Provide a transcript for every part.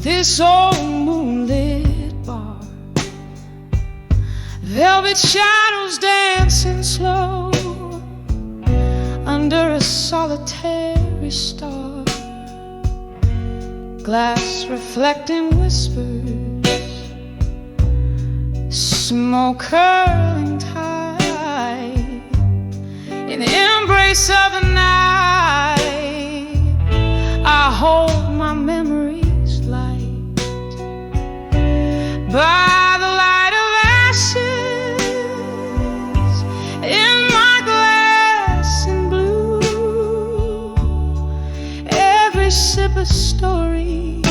this old moonlit bar, velvet shadows dancing slow under a solitary star, glass reflecting whispers, smoke curling tight in the embrace of the night. I hold my memories light by the light of ashes in my glass and blue. Every sip a story,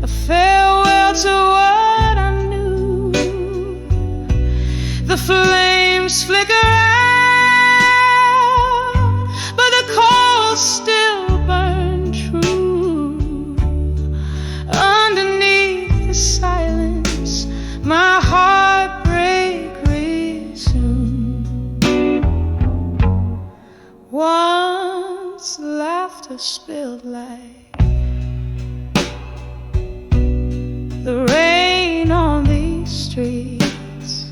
a farewell to what I knew. The flames flicker out, but the coals still burn true. Underneath the silence, my heartbreak resumed. Once laughter spilled like the rain on these streets.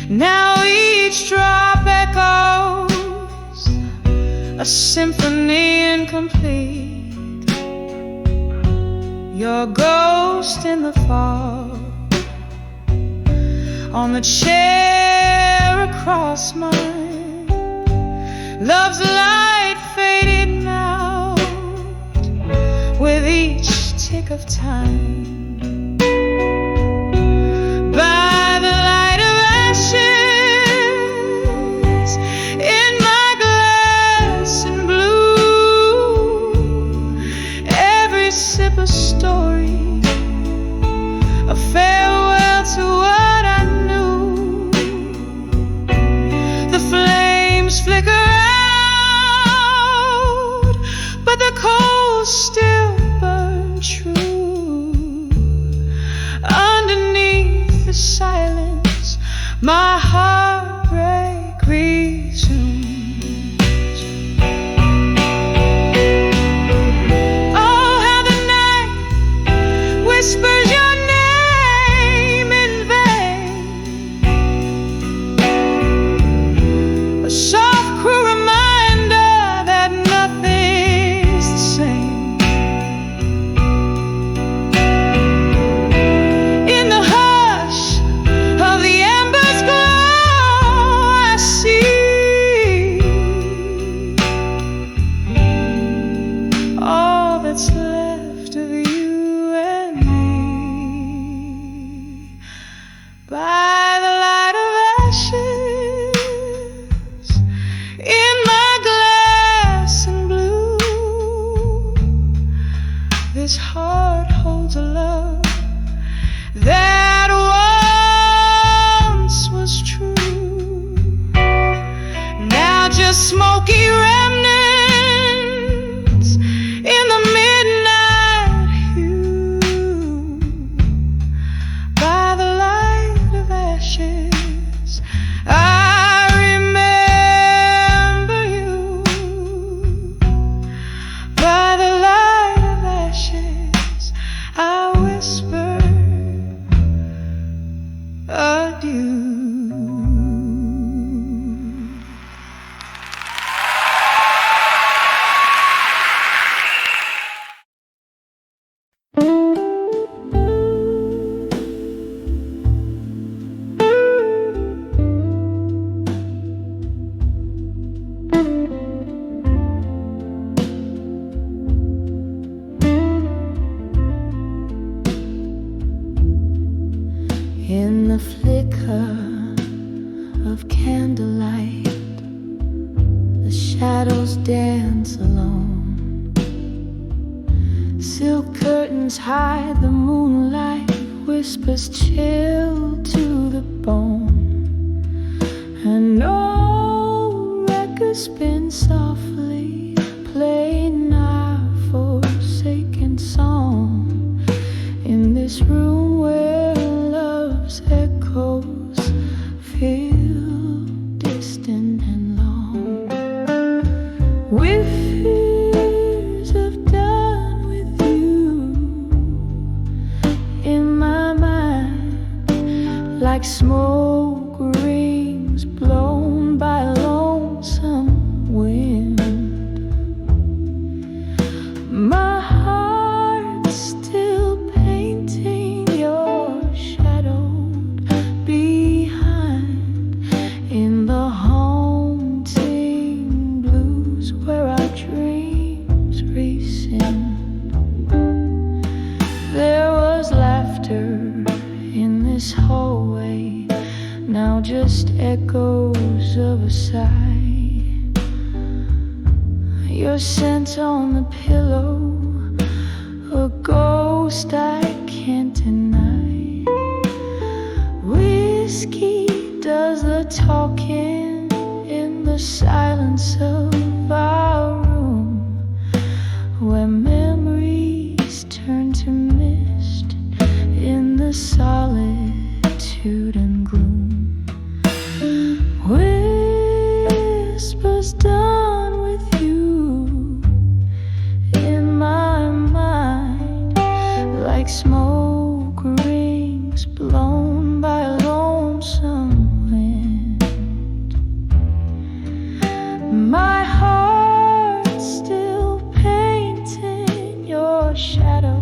Now each drop echoes a symphony incomplete. Your ghost in the fog on the chair across mine. Love's light faded now with each tick of time. By the light of ashes in my glass and blue, every sip a story, a farewell to what I knew. The flames flicker out, but the coals still burn true. Underneath the silence, my heartbreak resumes. Oh, how the night whispers your name in vain, a soft, cruel reminder that nothing's the same. In the hush of the embers glow, I see all that's left of you and me. By the light of ashes in my glass and blue, this heart holds a love that once was true. Now just smoky remnants in the midnight hue. By the light of ashes, I remember you. By the light of ashes, I whisper adieu. In the flicker of candlelight, the shadows dance alone. Silk curtains hide the moonlight, whispers chill to the bone. And no record spins softly, playing our forsaken song. In this room where love's echoes feel distant and long, with fears of done with you. sky. Your scent on the pillow, a ghost I can't deny. Whiskey does the talking in the silence of our room, where memories turn to mist in the solitude and gloom. Whispers done with you in my mind, like smoke rings blown by a lonesome wind. My heart still painting your shadow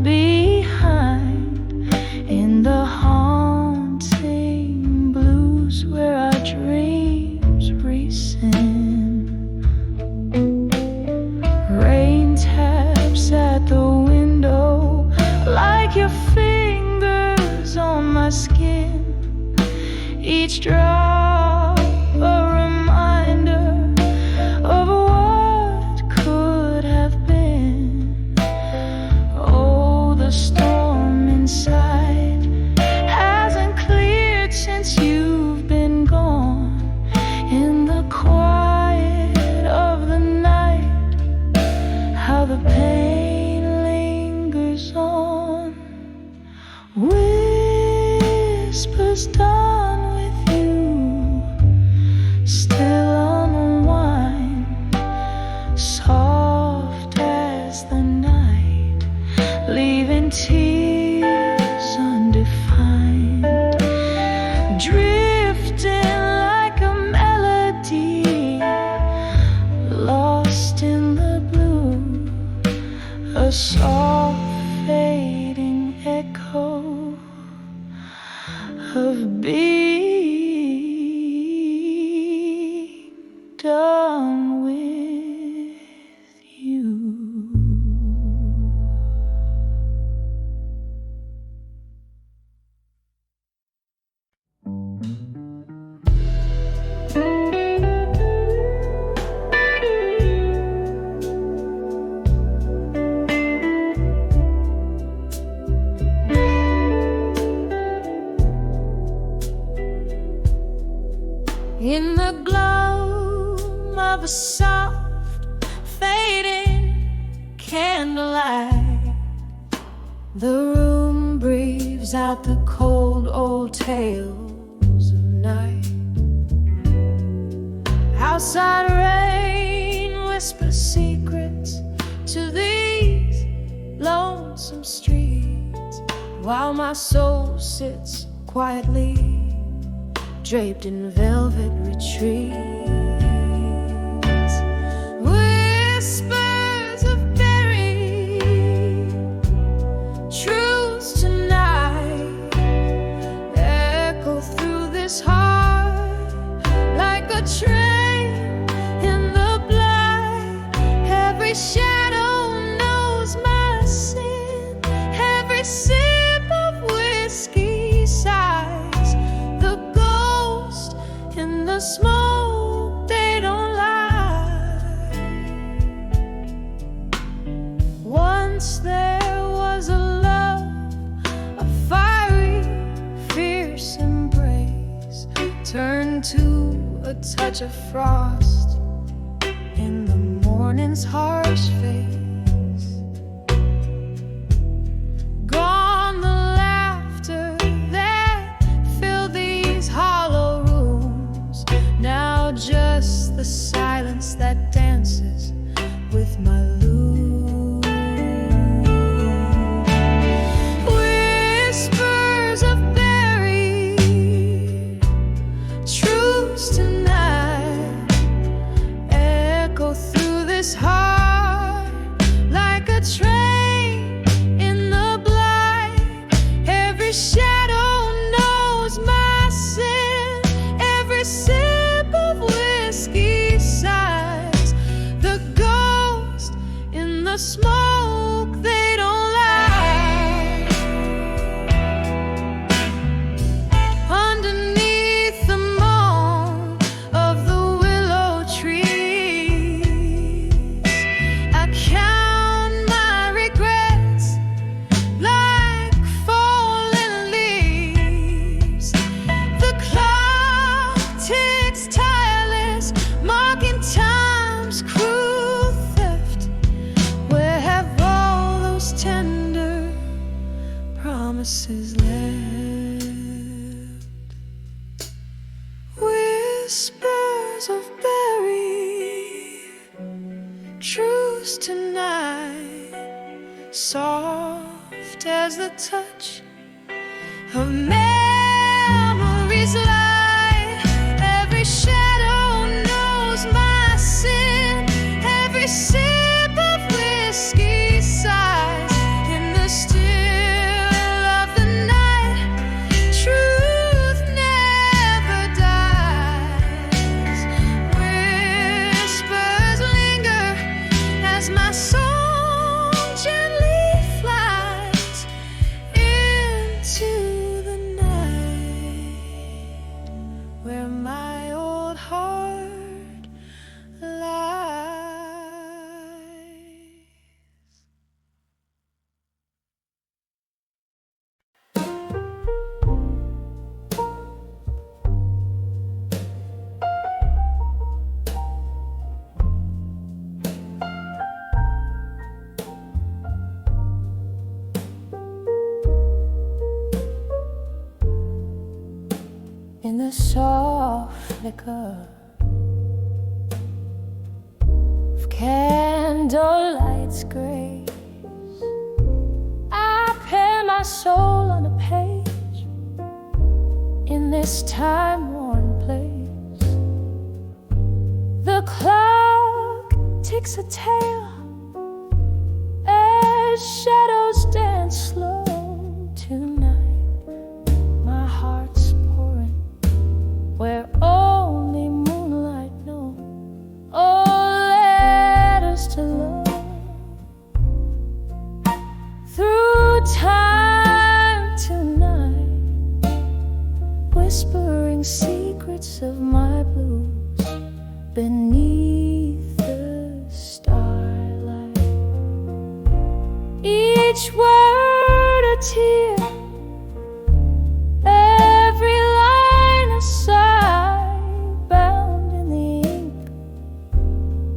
behind, in the haunting blues where our dreams rescind. Rain taps at the window like your fingers on my skin, each drop a reminder of what could have been. Oh, the storm inside hasn't cleared since you've been gone. In the quiet of the night, how the pain lingers on. Whispers done with you still unwind, soft as the night, leaving tears undefined, drifting like a melody, lost in the blue, a soft fading echo of being done with you. In the glow of a soft, fading candlelight, the room breathes out the cold old tales of night. Outside rain whispers secrets to these lonesome streets, while my soul sits quietly draped in velvet retreats. Whispers of buried truths tonight echo through this heart like a train in the blind. Every shadow knows my sin, every sip of whiskey sighs. The ghost in the smoke, they don't lie. Once there was a love, a fiery, fierce embrace, turned to a touch of frost in the morning's harsh face. Gone the laughter that filled these hollow rooms, now just the silence that dances with my lute. Whispers of buried truths tonight echo through this heart like a train in the blind. Every shadow knows my sin, every sip of whiskey sighs. The ghost in the smoke, they don't lie. Underneath the moan of as the touch of memories lie. Every shadow knows my sin. Every sip of whiskey sighs in the still of the night. Truth never dies. Whispers linger as my soul gently flies into the night where my old heart lies. In the soft flicker of candlelight's grace, I pen my soul on a page in this time-worn place. The clock ticks a tale as shadows dance slow tonight. My heart's pouring where only moonlight knows. Oh, letters to love. Through time tonight, whispering secrets of my blues beneath the starlight. Each word a tear, every line a sigh, bound in the ink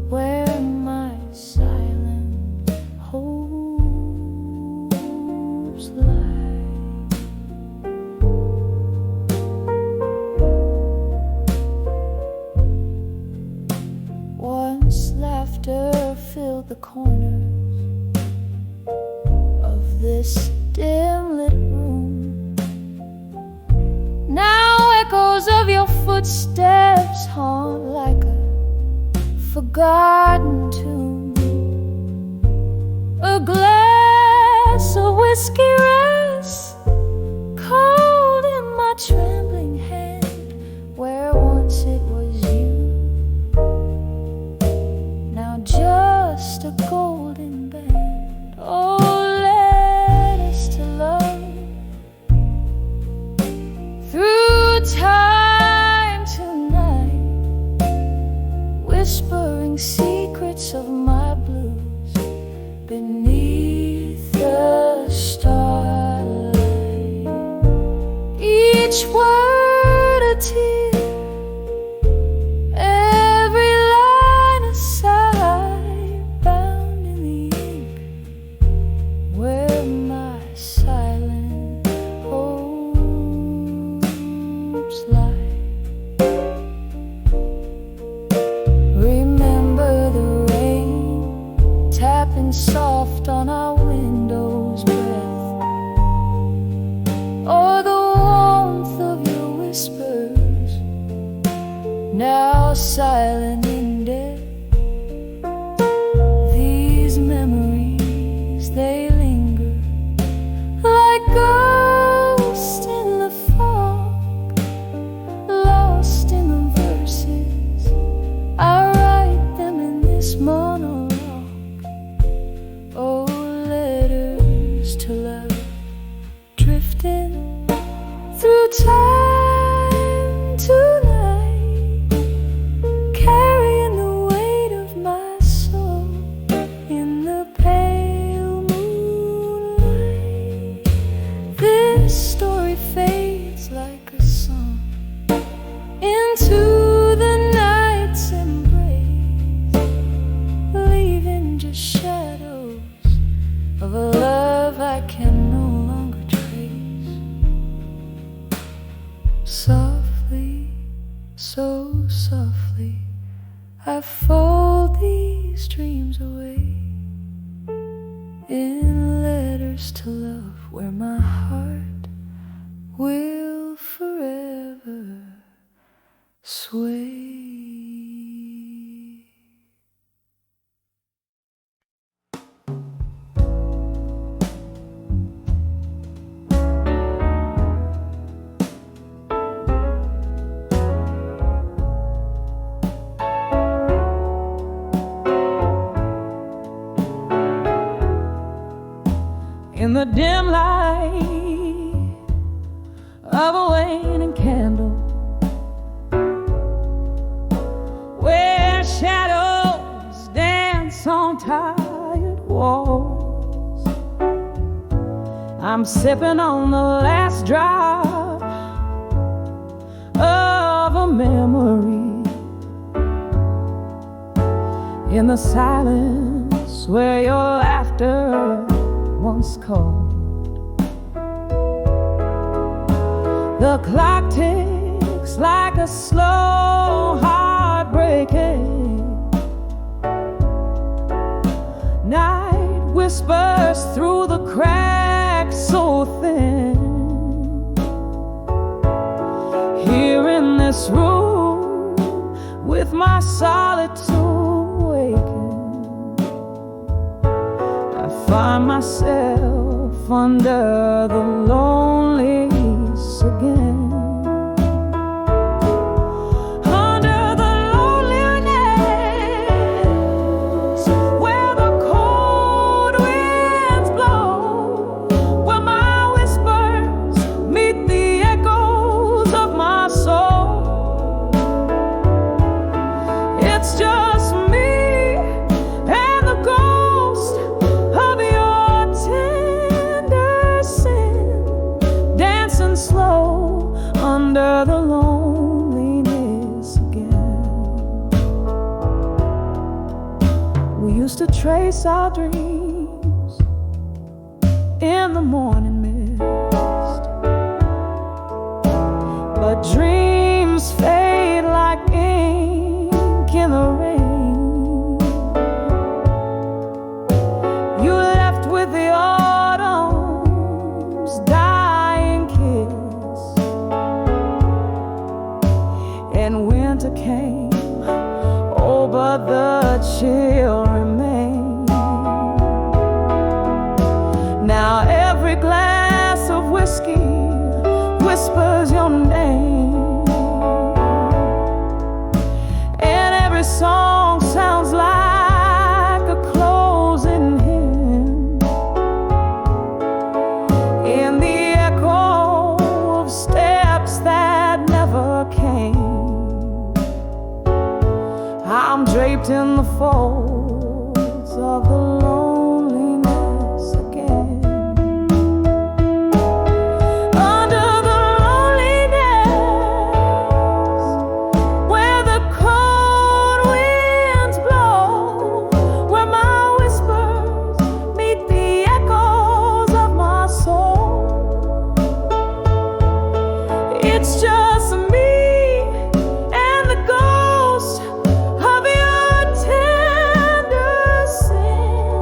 where my silent hopes lie. Once laughter filled the corners of this dim lit room. Now echoes of your footsteps haunt like a forgotten tune. A glass of whiskey rests cold in my trembling hand, where once it was you, now just a golden band. Oh, letters to love. Through time tonight, whispering secrets of my blues beneath the starlight. Each word a tear, every line a sigh, bound in the ink where my silent hopes lie. Remember the rain tapping soft on our window's breath, or the warmth of your whispers, now silent in death. These memories, they linger like ghosts in the fog, lost in the verses. I write them in this monologue. Oh, letters to love, drifting through time tonight, carrying the weight of my soul in the pale moonlight. This story fades like a song into the night's embrace, leaving just shadows of a love I can no longer trace. Softly, so softly, I fold these dreams away in letters to love, where my heart will forever sway. In the dim light of a waning candle, where shadows dance on tired walls, I'm sipping on the last drop of a memory. In the silence where your laughter once called, the clock ticks like a slow heartbreaking. Night whispers through the cracks so thin. Here in this room with my solitude waking, find myself under the loneliness again. Under the loneliness, where the cold winds blow, where my whispers meet the echoes of my soul. It's just me and the ghost of your tender sin, dancing slow under the loneliness again. We used to trace our dreams in the morning mist, but dreams fade like ink in the rain. With the autumn's dying kiss, and winter came, oh, but the chill remained. Now every glass of whiskey whispers your name, and every song sounds like a closing hymn. In the echo of steps that never came, I'm draped in the folds of the loneliness again. Under the loneliness, where the cold winds blow, where my whispers meet the echoes of my soul. It's just me and the ghost of your tender sin,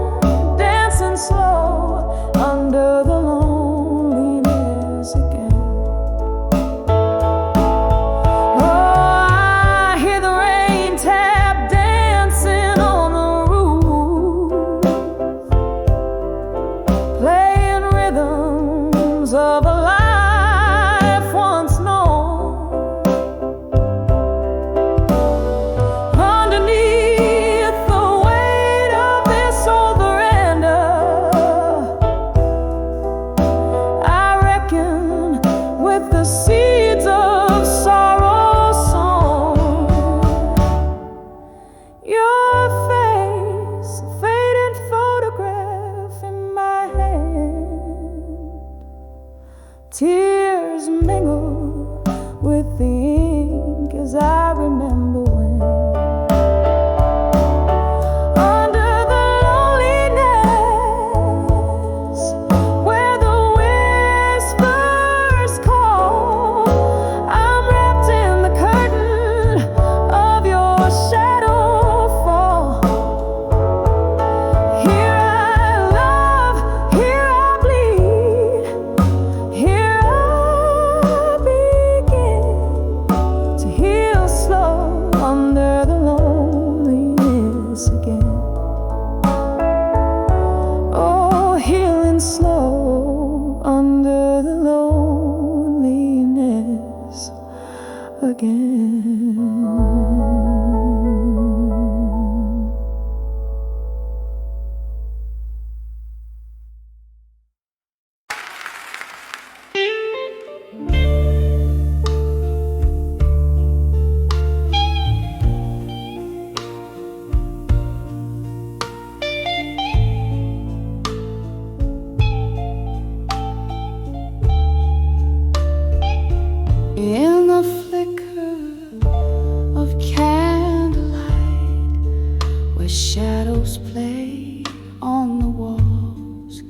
shadows play on the walls.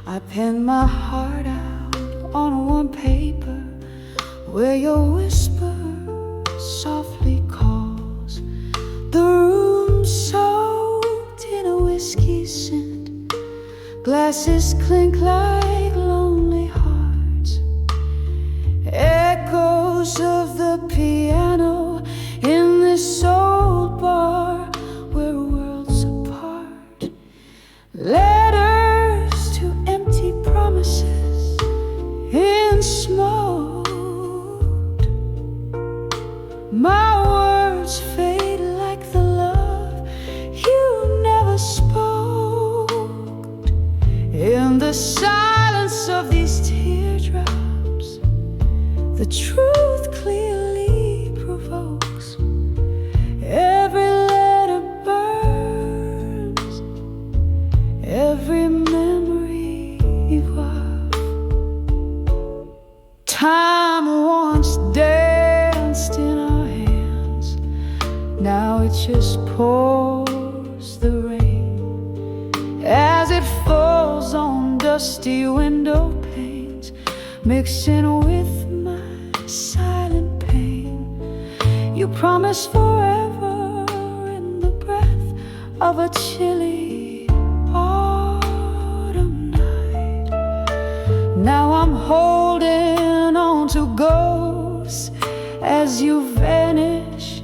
I pen my heart out on warm paper, where your whisper softly calls. The room soaked in a whiskey scent, glasses clink like lonely hearts. Echoes of the piano in this old bar where worlds apart. Letters to empty promises in smoke. My words fade like the love you never spoke. In the silence of these teardrops, the truth clearly provokes. Every letter burns, every memory evolves. Time once danced in our hands, now it just pours the rain as it falls on dusty window panes, mixing with my silent pain. You promised forever in the breath of a chilly autumn night. Now I'm holding on to ghosts as you vanish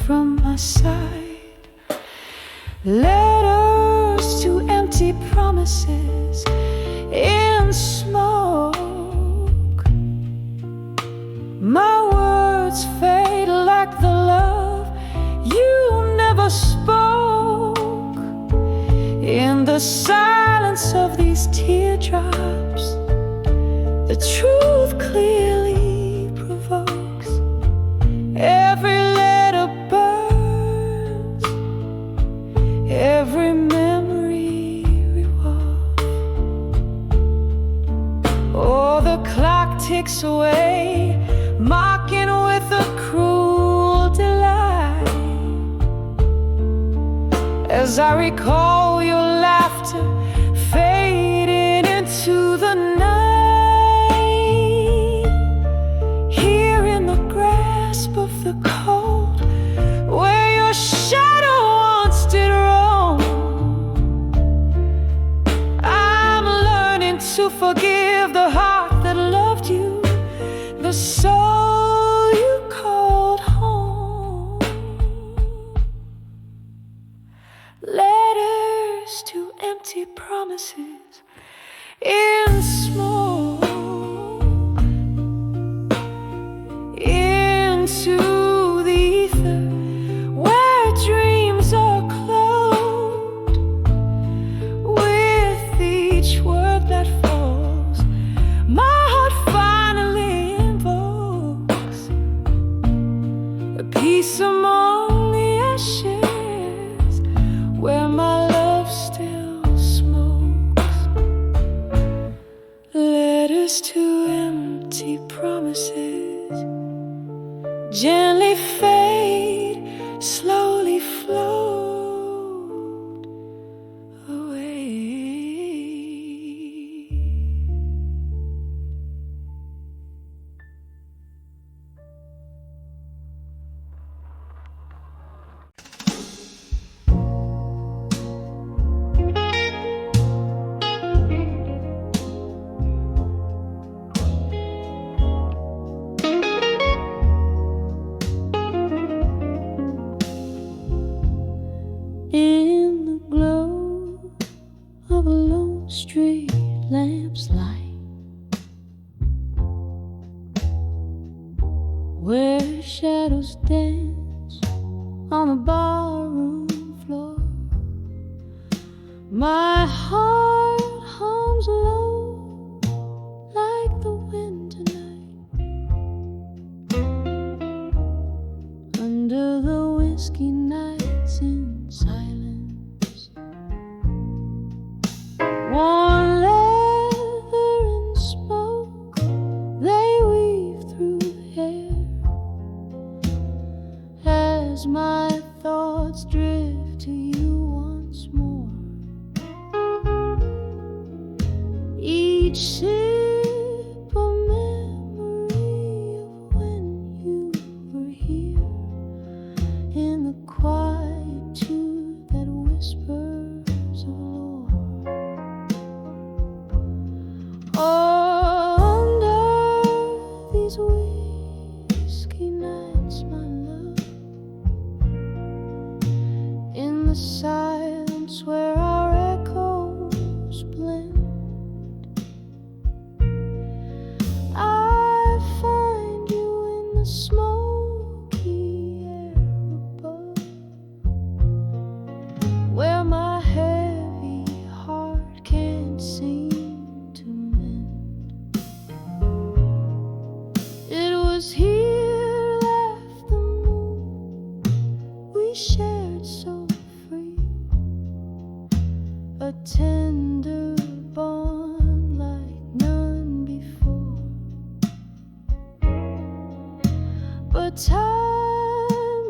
from my sight. Letters to empty promises in smoke. My words fade like the love you never spoke. In the silence of these teardrops, the truth clearly provokes. Every letter burns, every memory revolves. Oh, the clock ticks away, mocking with a cruel delight, as I recall your laughter fading into the night. Here in the grasp of the cold, where your shadow once did roam, I'm learning to forgive the heart that loved you, the soul you called home. Letters to empty promises in smoke. Into the ether where dreams are cloaked. With each word that falls, my heart finally invokes a peace among the ashes where my love still smokes. Letters to empty promises gently fade, slowly float away. In the glow of a lone street lamp's light, where shadows dance on the barroom floor, my heart hums low like the wind tonight. Under the whiskey nights in silence, worn leather and smoke, they weave through the air as my thoughts drift to you each sip a memory of when you were here, in the quietude that whispers of lore. Under these whiskey nights, my love, in the silence where our echoes blend, I find you in the smoky air above, where my heavy heart can't seem to mend. It was here, left the moon, we shared so free, a tender bond like none before. But time,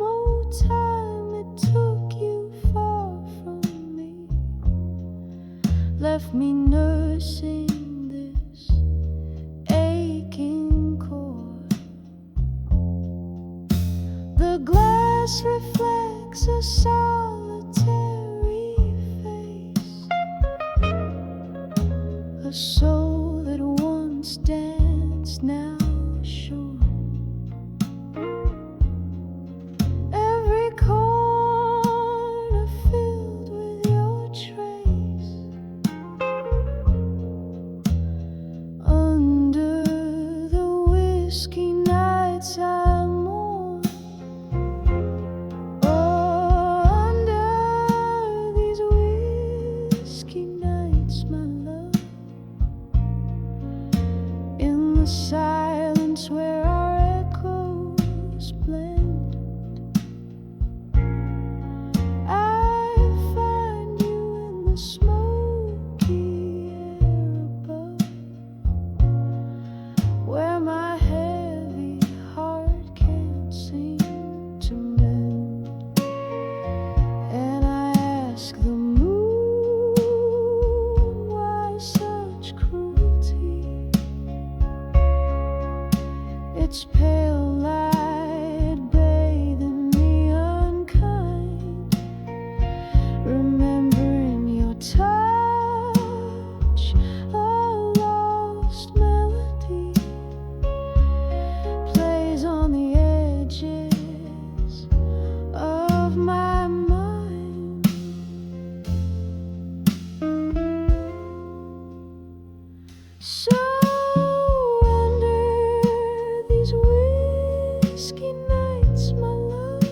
oh time, it took you far from me, left me nursing this aching chord. The glass reflects a solitary face, a soul that once danced, now shorn. Every corner filled with your trace, under the whiskey nights I mourn. Oh, under these whiskey nights, my love, in the silence where our echoes blend, I find you in the smoky air above, where my heavy heart can't seem to mend. And I ask the moon, why such cruelty? Its pale light bathing me unkind, remembering your touch, a lost melody, plays on the edges of my mind. So under these whiskey nights, my love,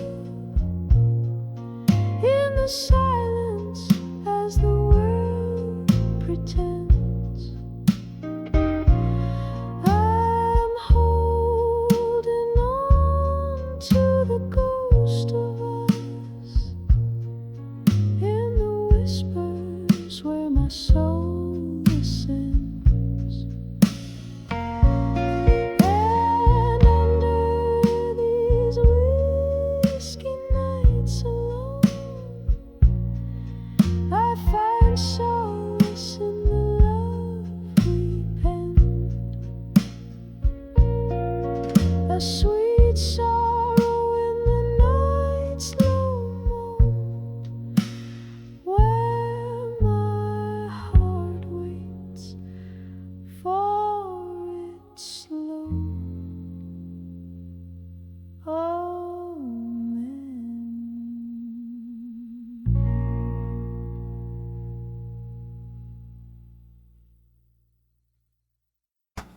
in the silence as the world pretends, I'm holding on to the ghost of us, in the whispers where my soul listens. And under these whiskey nights alone, I find solace in the love we penned, a sweet sorrow in the night's low moan, where my heart waits for its slow amen.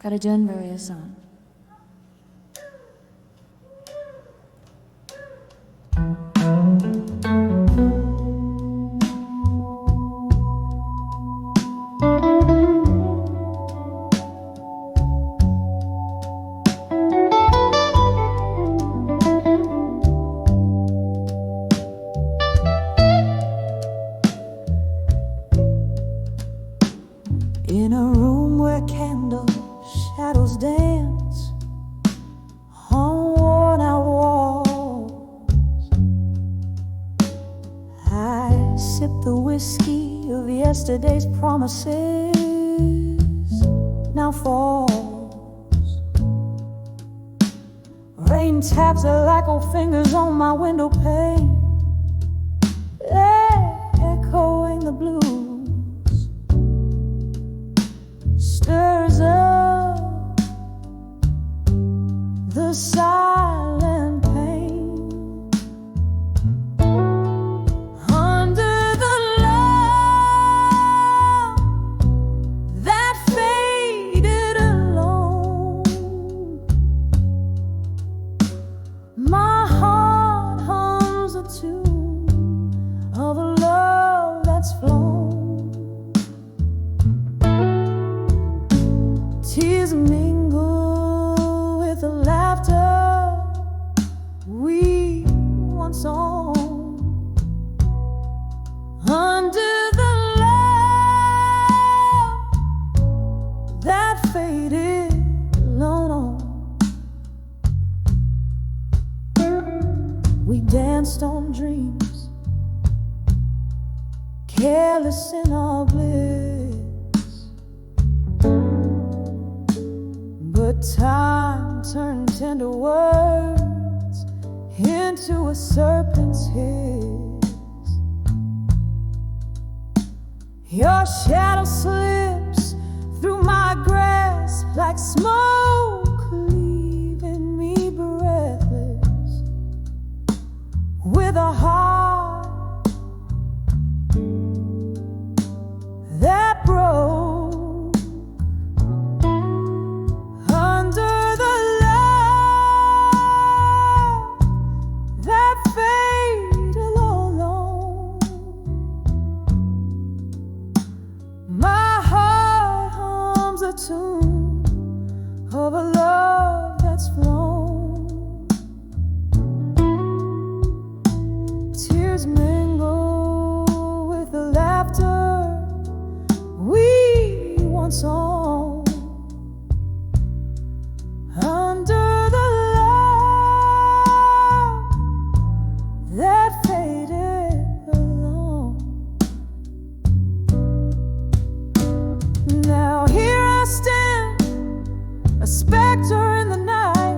Kara John Variason. In a room where candle shadows dance on worn-out walls, I sip the whiskey of yesterday's promises, now falls. Rain taps are like old fingers on my window pane, echoing the blues. Stirs up the silent pain. Under the love that faded alone, my heart hums a tune of a love that's flown. Tears mingle with the laughter we once owned. Under the love that faded alone, we danced on dreams, careless in our bliss. But time turned tender words into a serpent's hiss. Your shadow slips through my grasp like smoke, leaving me breathless, with a heart that broke. Under the love that faded alone, my heart hums a tune of a love that's flown. Tears mingle with the laughter we once owned. Under the love that faded alone. Now here I stand, a specter in the night,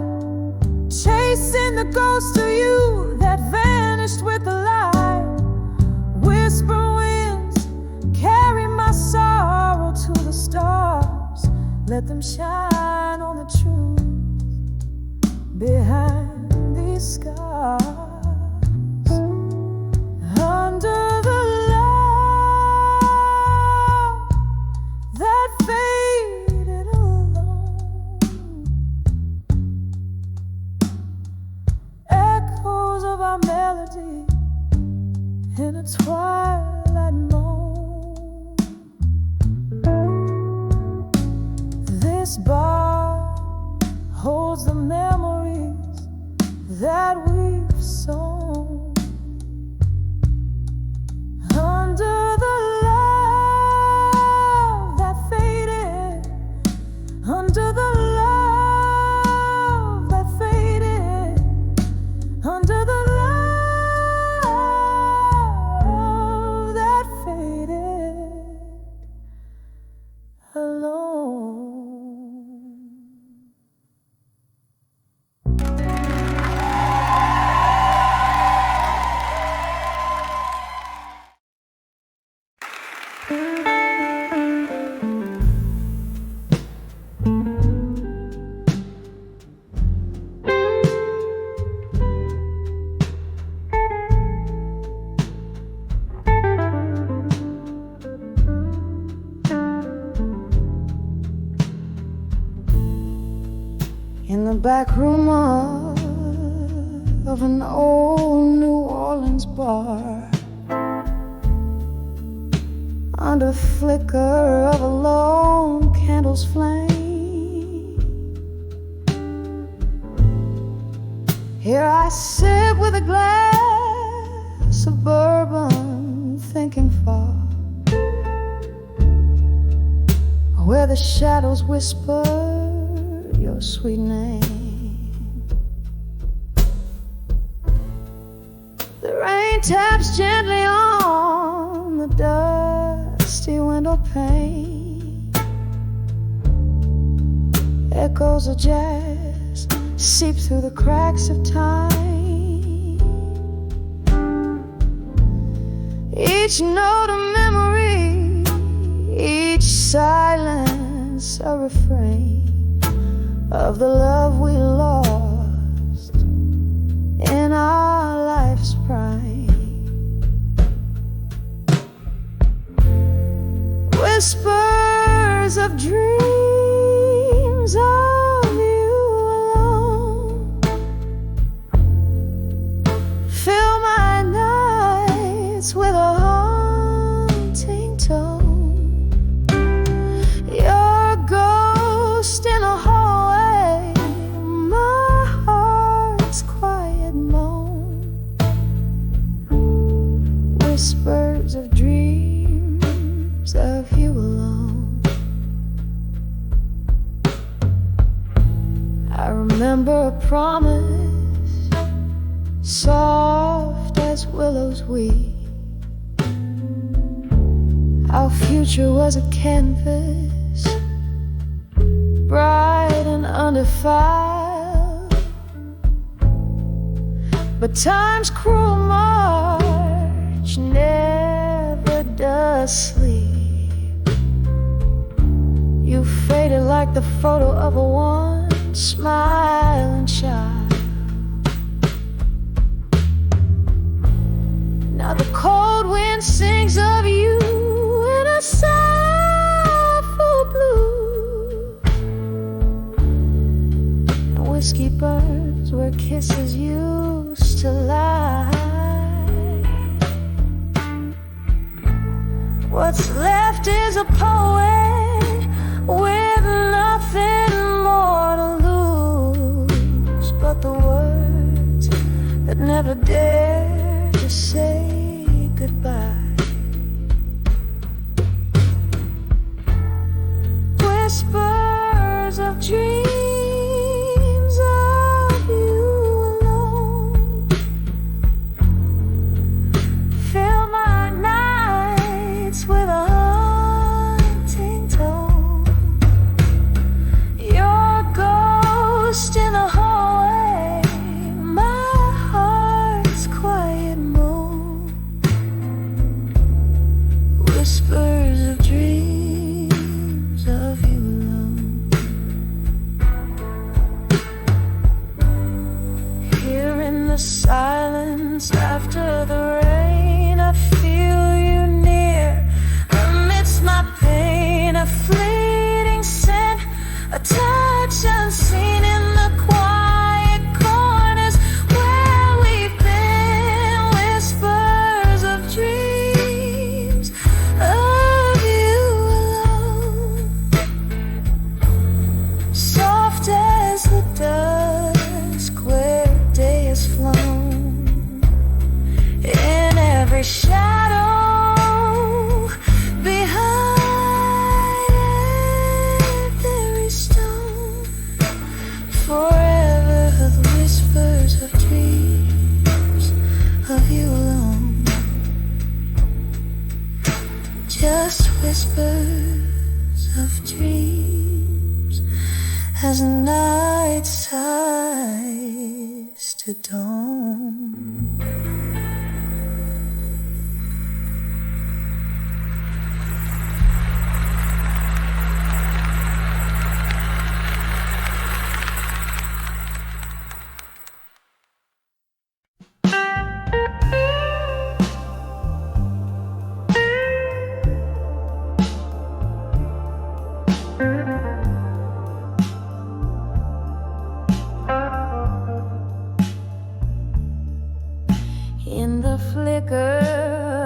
chasing the ghost of you that vanished with the light. Whisper winds carry my sorrow to the stars. Let them shine on the truth behind these scars. Under the love that faded alone, echoes of our melody in a twilight moan. This bar holds the memories that we've sown. Under the love that faded, under the love that faded, under the love that faded alone. In the back room of an old New Orleans bar, under the flicker of a lone candle's flame, here I sit with a glass of bourbon, thinking far, where the shadows whisper your sweet name. The rain taps gently on the dusty window pane. Echoes of jazz seep through the cracks of time. Each note a memory, each silence a refrain of the love we lost in our life's prime. Whispers of dreams of you alone fill my nights with a haunting tone. Your ghost in a hallway, my heart's quiet moan. Whispers of dreams of you alone. I remember a promise, soft as willows weep. Our future was a canvas, bright and undefiled. But time's cruel march never does sleep. You faded like the photo of a once smiling child. Now the cold wind sings of you in a soulful blue, and whiskey burns where kisses used to lie. What's left is a poet with nothing more to lose but the words that never dare to say goodbye. Whispers of dreams of you alone fill my nights with a haunting tone. Your ghost in the hallway, my heart's quiet moan. Whispers of dreams of you alone. Here in the silence after the rain, I feel you near. Amidst my pain, a fleeting scent, a touch unseen in the quiet corners where we've been. Whispers of dreams of you alone, soft as the dusk where day has flown. In every shadow, behind every stone, forever the whispers of dreams of you alone. Just whispers of dreams as night sighs to dawn. In the flicker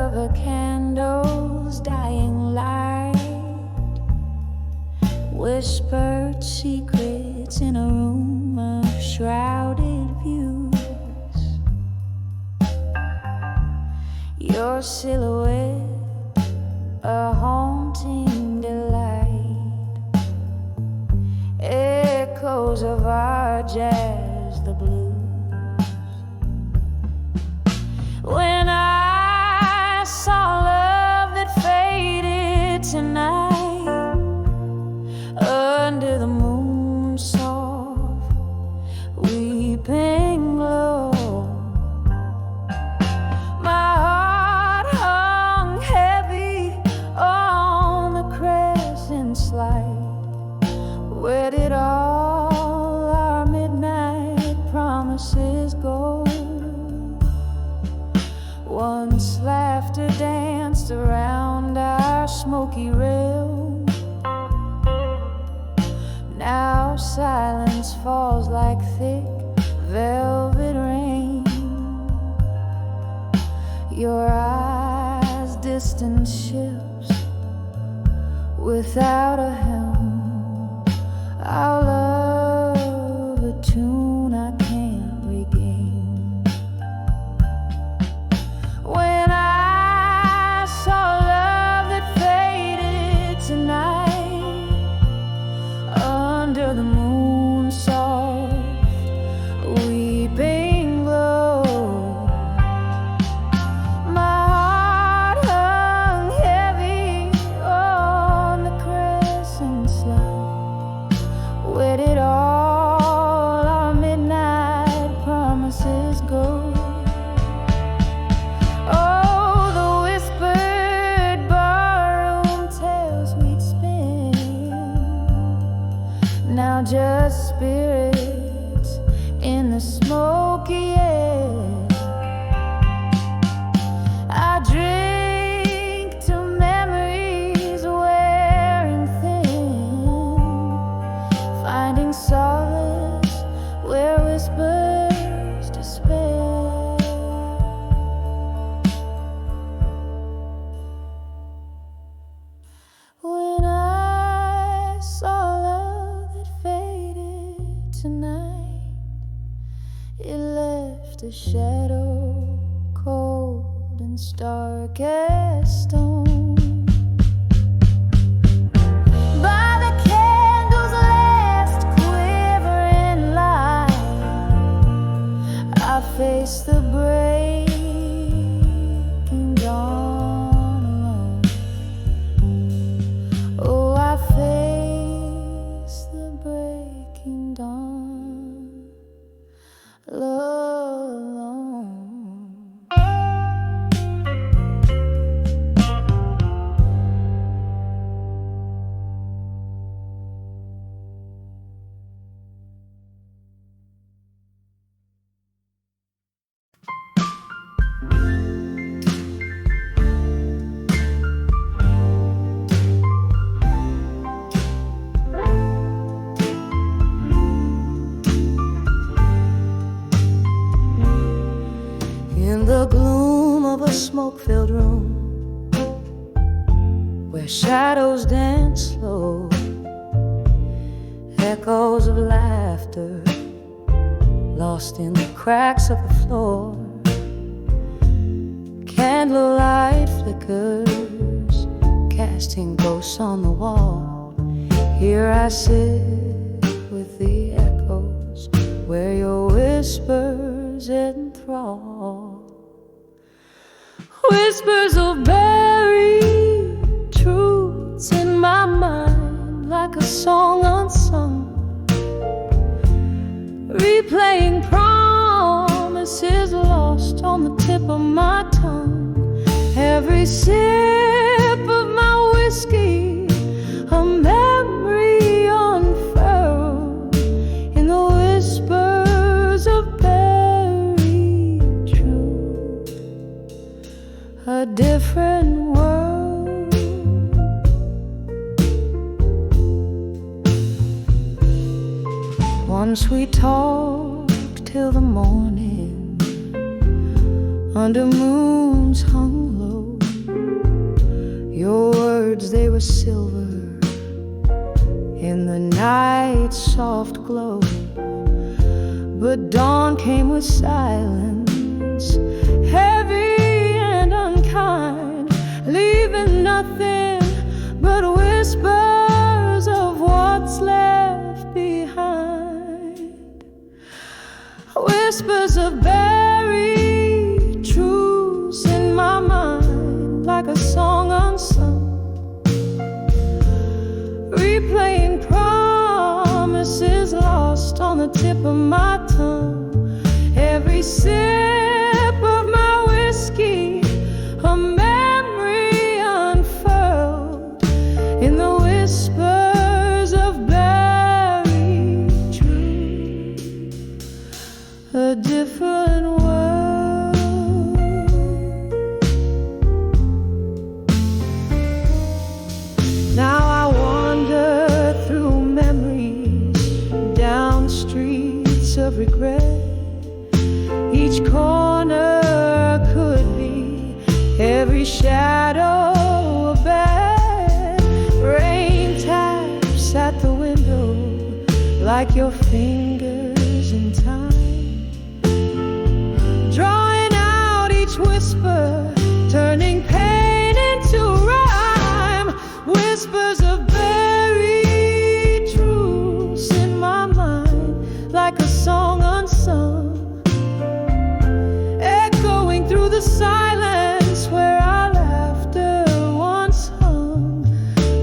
of a candle's dying light, whispered secrets in a room of shrouded views. Your silhouette, a haunting delight, echoes of our jazz, the blues. When I saw love that faded tonight under the moon's Once laughter danced around our smoky realm. Now silence falls like thick velvet rain. Your eyes, distant ships without a helm. Our love, a tune I can't regain. When I saw love that faded tonight, under the moon soft, weeping glow, my heart hung heavy on the crescent slide. Where did all our midnight promises go? Oh, the whispered barroom tales we'd spin, now just spirits in the smoky air. I drink to memories wearing thin, finding solace where whispers despair. When I saw love that faded tonight, it left a shadow cold and stark as stone. By the candle's last quivering light, I face the breaking dawn alone. Oh, I face the breaking dawn alone. In the gloom of a smoke-filled room, where shadows dance slow, echoes of laughter lost in the cracks of the floor. Candlelight flickers, casting ghosts on the wall. Here I sit with the echoes, where your whispers enthrall. Whispers of buried truths in my mind, like a song unsung, replaying promises lost on the tip of my tongue. Every sip of my whiskey, a memory unfurled in the whispers of buried truth. A different world. Once we talked till the morning, under moons hung low. Your words, they were silver in the night's soft glow. But dawn came with silence, heavy and unkind, leaving nothing but whispers of what's left behind. Whispers of buried truths in my mind, like a song unsung, replaying promises lost on the tip of my tongue. Every sip of my whiskey, a memory unfurled in the whispers of buried truth. A different world. every shadow a bed. Rain taps at the window like your fingers in time, drawing out each whisper, turning pain into rhyme. Whispers of buried truths in my mind, like a song unsung, echoing through the silence where our laughter once hung.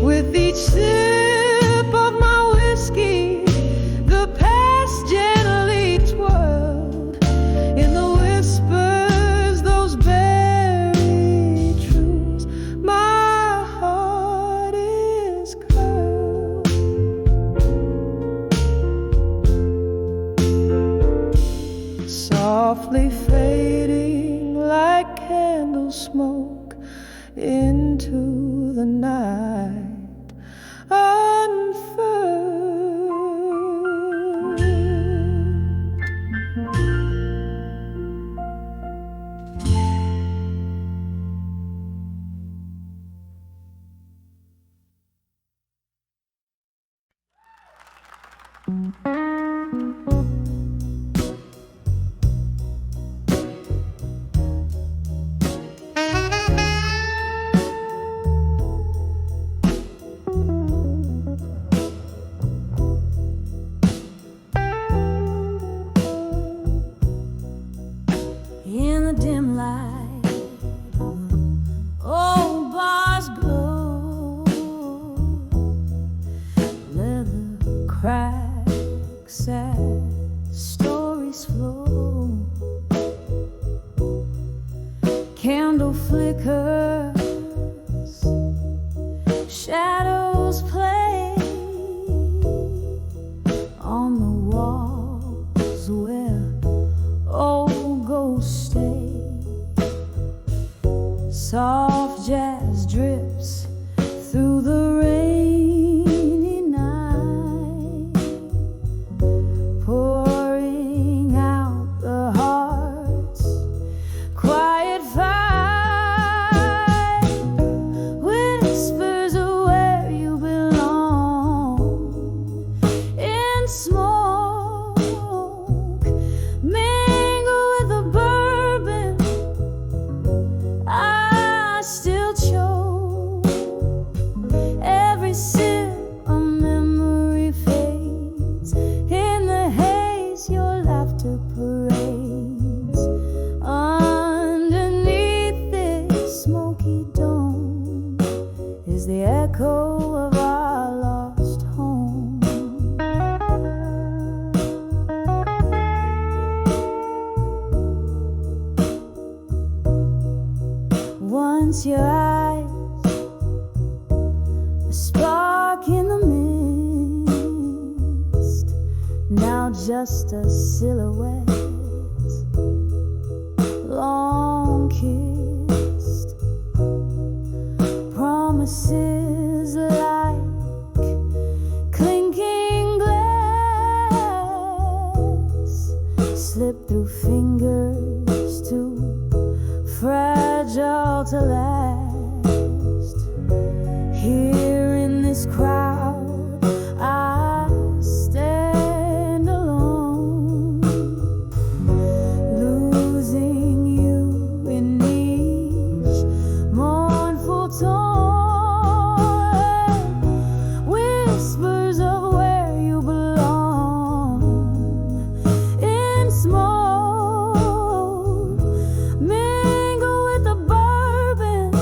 With each sip of my whiskey, the past gently twirled in the whispers, those buried truths. My heart is curled, softly fading like candle smoke into the night. Unfurled. In the dim light, old bars glow, leather cracks as stories flow. Candle flickers, shadows play on the walls where old ghosts stay. Soft jazz drips through the rainy night, pouring out the heart's quiet fight. Whispers of where you belong in smoke, mingle with the bourbon I still choke. Every sip a memory fades in the haze, your laughter parades underneath this smoky dome is the echo of our lost home. Once your eyes, a spark in the mist, now just a silhouette, long kissed. Promises like clinking glass slip through fingers too fragile to last. Here in this crowd I stand alone, losing you in each mournful tone. Whispers of where you belong in smoke, mingle with the bourbon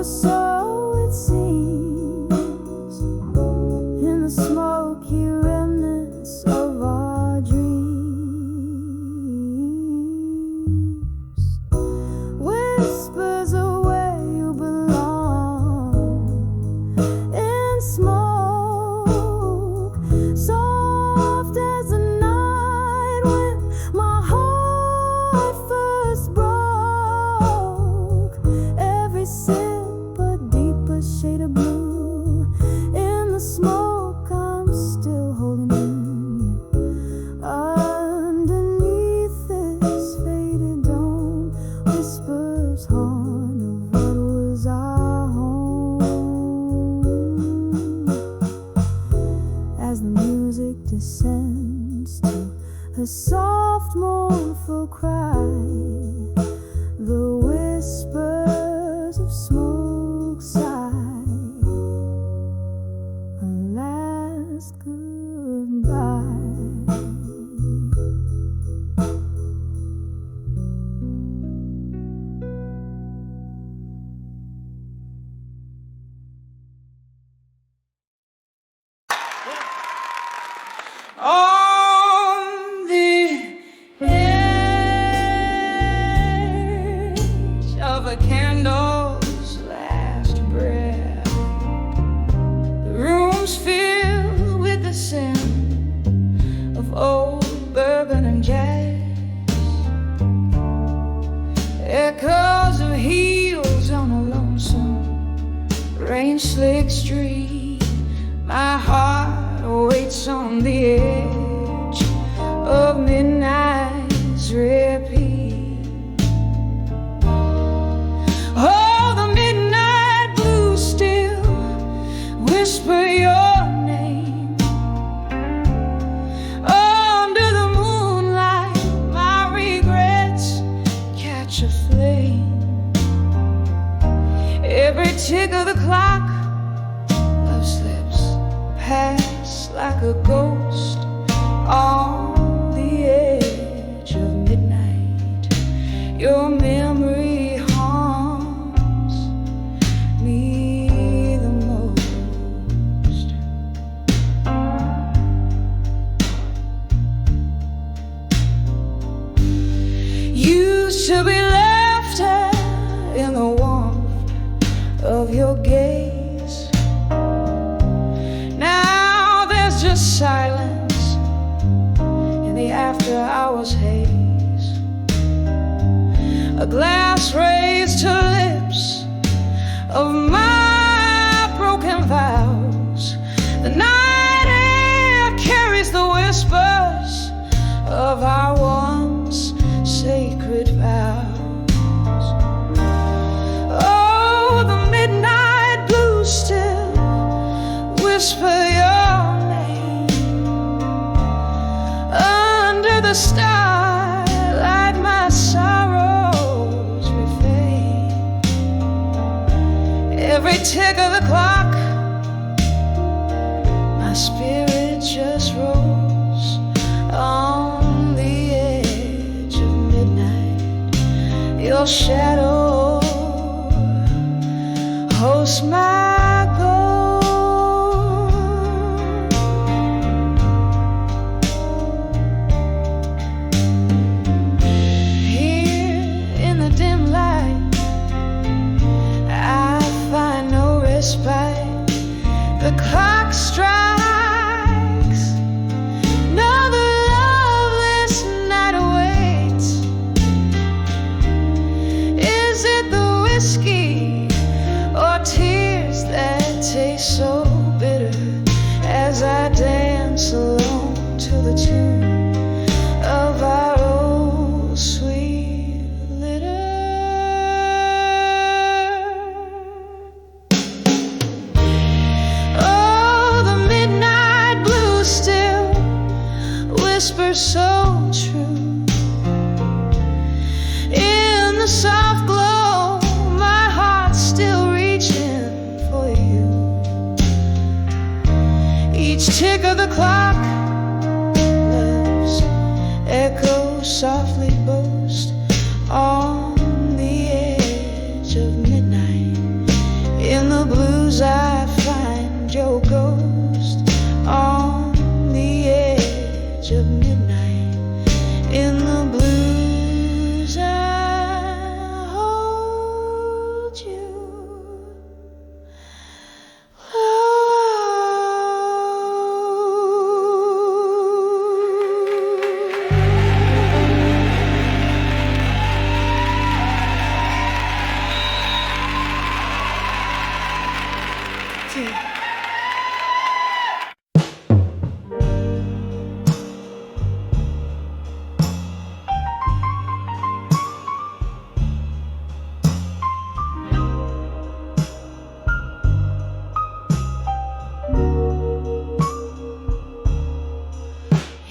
or so it seems, in the smoky remnants of our dreams. Whispers of where you belong in smoke, soft as a night when my heart first broke. Every sip a deeper shade of blue. In the smoke I'm still holding you. Underneath this faded dome, whispers haunt of what was our home. As the music descends to a soft mournful cry, the whispers of smoke sigh a last goodbye. On the edge of a candle's last breath, the room's filled with the scent of old bourbon and jazz, echoes of heels on a lonesome rain-slick street. My heart waits on the edge of midnight's repeat. Oh, the midnight blues still whisper your name. Under the moonlight, my regrets catch a flame. Every tick of the clock, love slips past like a ghost on the edge of midnight. Your memory haunts me the most. Used to be left in the warmth of your gaze. Now there's just silence in the after-hours haze. A glass raised to lips of my broken vows. The night air carries the whispers of our once sacred vows. Oh, the midnight blues still whisper your name. Under the starlight, my sorrows refade. Every tick of the clock, my spirit just rolls on the edge of midnight. Your shadow hosts my goal. Here in the dim light, I find no respite. The clock strikes, another loveless night awaits. Is it the whiskey or tears that taste so bitter as I dance alone to the tune of our old sweet litter? Oh, the midnight blues still whisper so true. In the soft glow, my heart's still reaching for you. Each tick of the clock, love's echoes softly boast on the edge of midnight. your ghost on the edge of midnight. In the blues I hold you.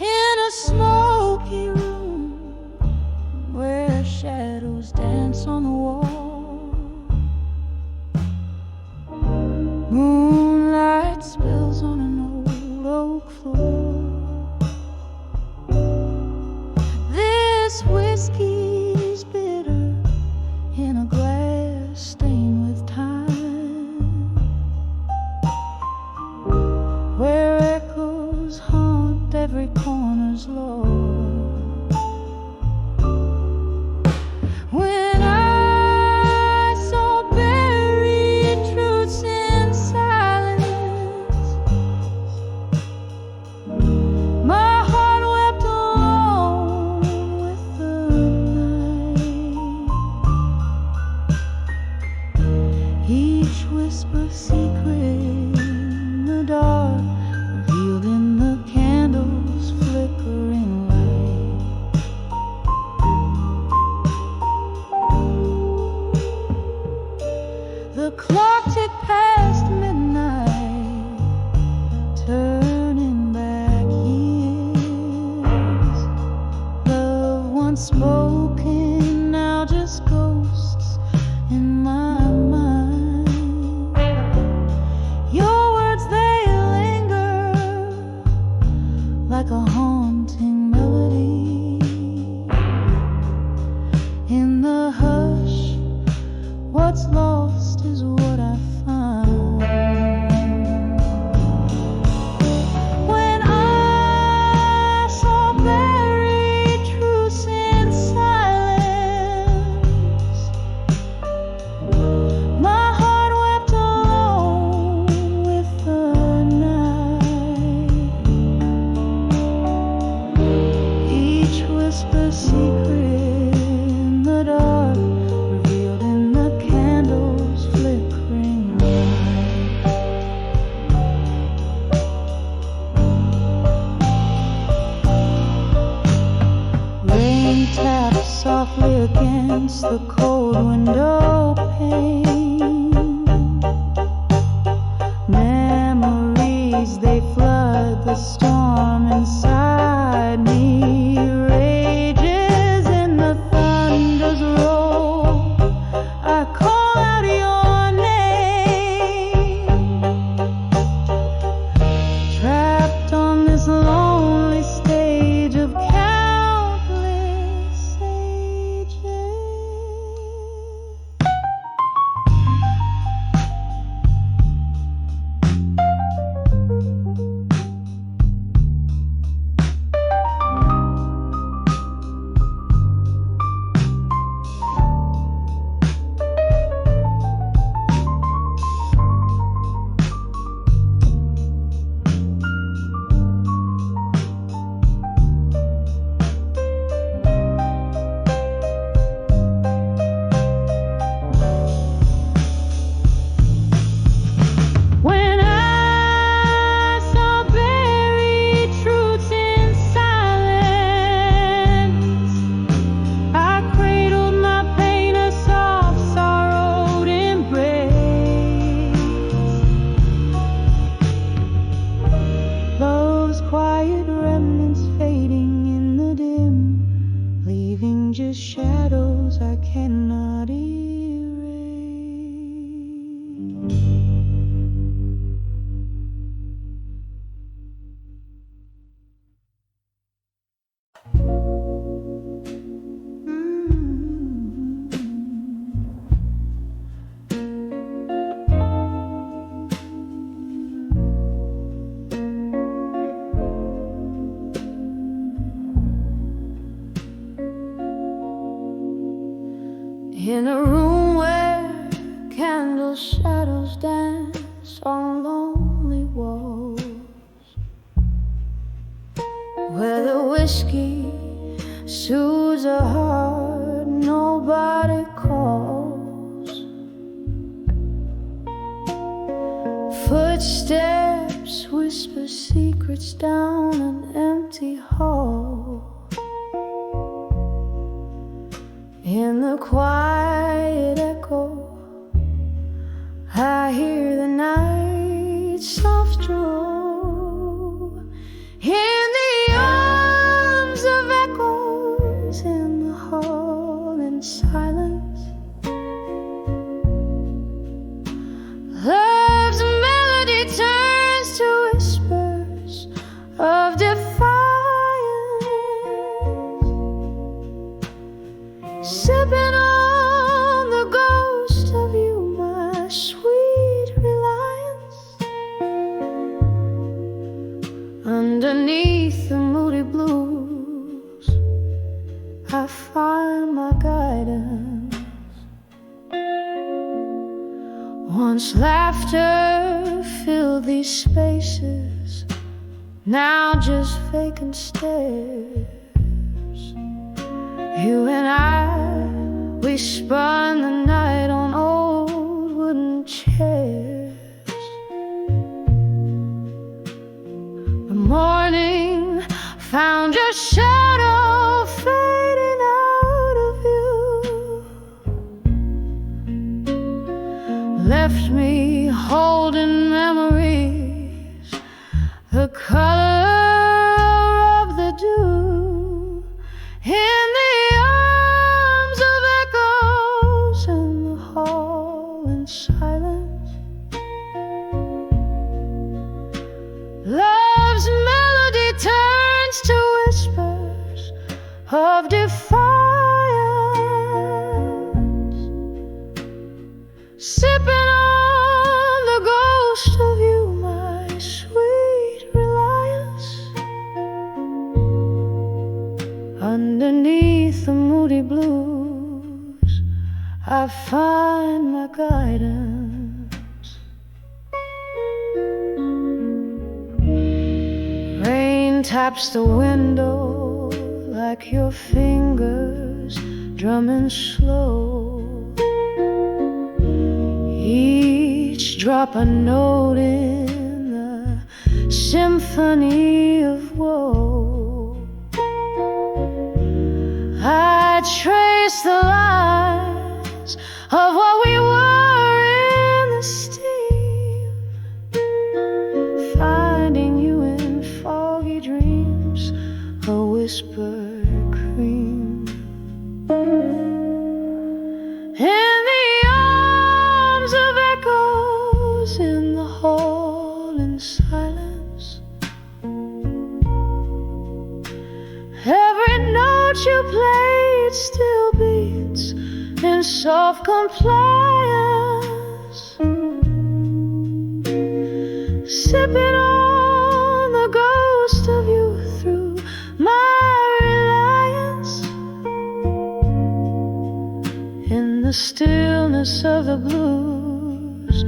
In a smoky room where shadows dance on the wall, moonlight spills on an old oak floor. This whiskey's bitter in a glass stained with time, where echoes haunt every corner's low. When I saw buried truths in silence, my heart wept alone with the night. Each whisper secret in the dark, revealed in the candle's flickering light. The clock ticked past midnight, turning back years. Love once spoken, now just ghosts in my mind. Your words, they linger like a haunting melody. In the hush, what's lost is what I find. When I saw buried truths in silence, my heart wept alone with the night. Each whisper secret in the dark, revealed in the candle's flickering light. Rain taps softly against the cold window pane. Memories, they flood the storm inside me. Rages in the thunder's roll, I call out your name. Trapped on this lonely stage of countless ages. In a room where candle shadows dance on lonely walls, where the whiskey soothes a heart nobody calls. Footsteps whisper secrets down an empty hall. In the quiet echo, I hear the night soft drawl. In the arms of echoes, in the hall, in silence, love's melody turns to whispers of defiance. Sipping on the ghost of you, my sweet reliance. Underneath the moody blues, I find my guidance. Once laughter filled these spaces, now just vacant stares. You and I, we spun the night on old wooden chairs. The morning found your shadow fading out of view, left me holding memories, the color of the dew. In the arms of echoes, in the hall, in silence, love's melody turns to whispers of defiance. Sipping on the ghost of you, my sweet reliance. Underneath the moody blues, I find my guidance. Rain taps the window like your fingers drumming slow. Each drop a note in the symphony of woe. I trace the lines of what we were in the steam, finding you in foggy dreams, a whispered cream. In the arms of echoes, in the hall, in silence, every note you played still beats in soft compliance. Sipping on the ghost of you through my reliance. In the stillness of the blues,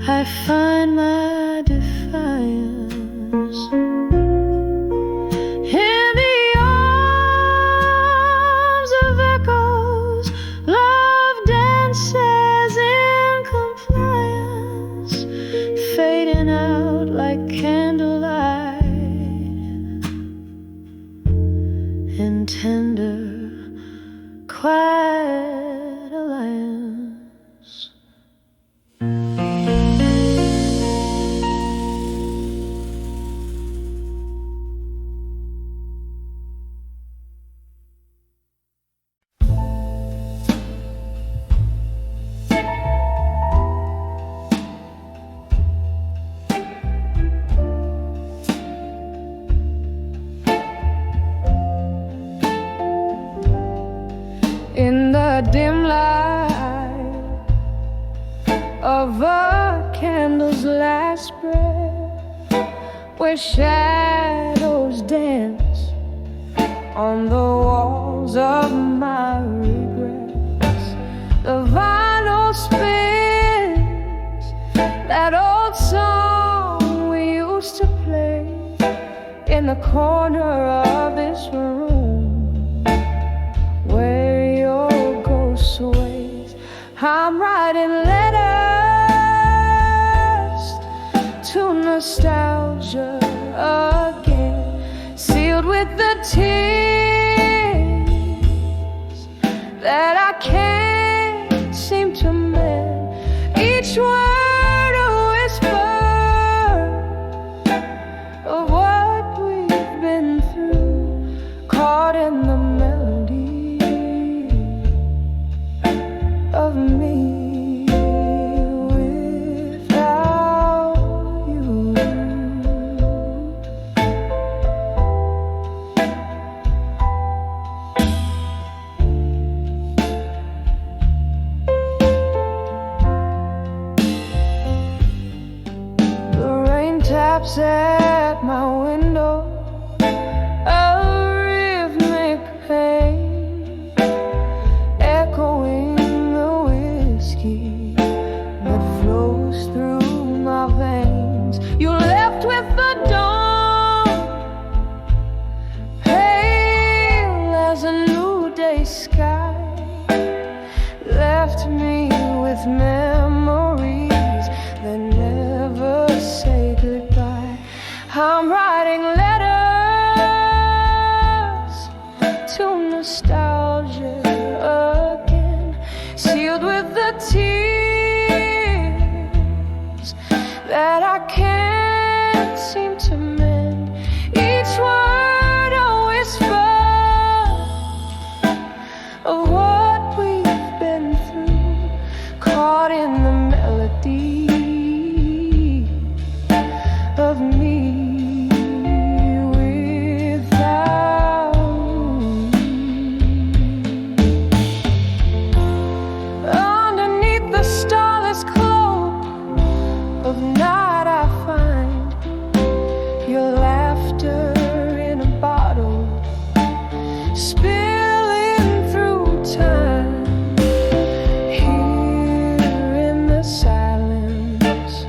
I find my defiance. Fading out like candlelight in tender, quiet alliance. In the dim light of a candle's last breath, where shadows dance on the walls of my regrets, that old song we used to play in the corner of this room where your ghost sways. I'm writing letters to nostalgia again, sealed with the tears that I can't seem to mend. Each word a whisper of what we've been through, caught in the melody of me without you. The rain taps at my window, a rhythmic pain, echoing the whiskey that flows through my veins. You left with the dawn, pale as a new day sky, left me with memories that never say goodbye. I'm writing letters to nostalgia again, sealed with the tears that I can't seem to mend. Each word a whisper of what we've been through, caught in the melody of me without you. Underneath the starless cloak of night, I find your laughter in a bottle, spilling through time. Here in the silence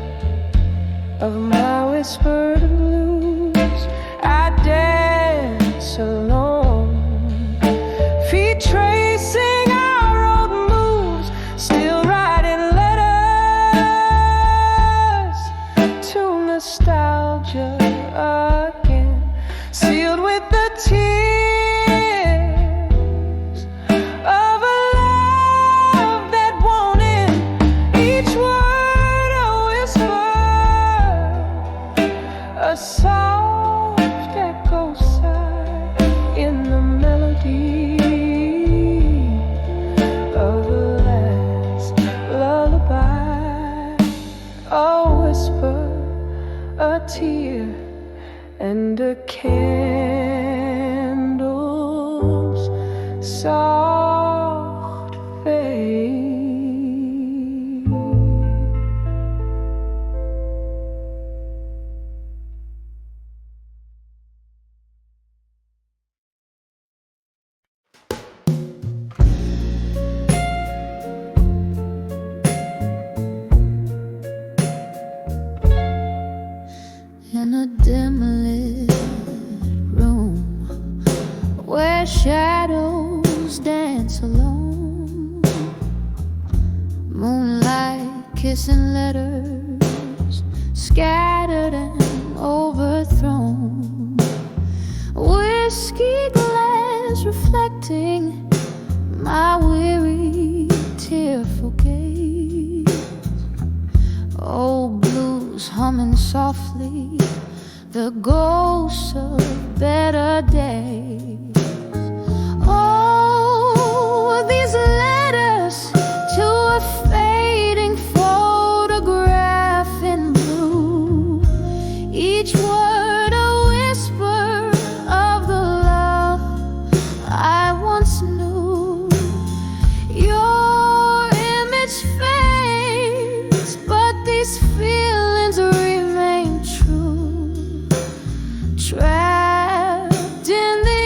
of my whispered blues, I dance alone, feet tracing our old moves, still writing letters to nostalgia again, sealed with the tears of a love that won't end. Each word a whisper, a soft echo sigh in the melody of the last lullaby. A whisper, a tear, and a candle's soft fade. In a dim lit room where shadows dance alone, moonlight kissing letters scattered and overthrown, whiskey glass reflecting my weary tearful gaze, old blues humming softly, the ghosts of better days. Oh, these letters to a fading photograph in blue, each word a whisper of the love I once knew. Your image fades, but these feelings remain true, trapped in the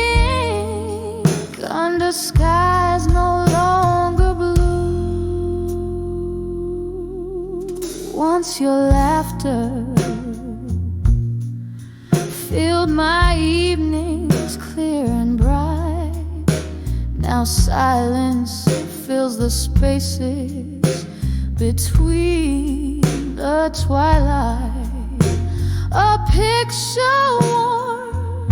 ink under skies no longer blue. Once your laughter filled my evenings clear and bright. Now silence fills the spaces between the twilight. A picture worn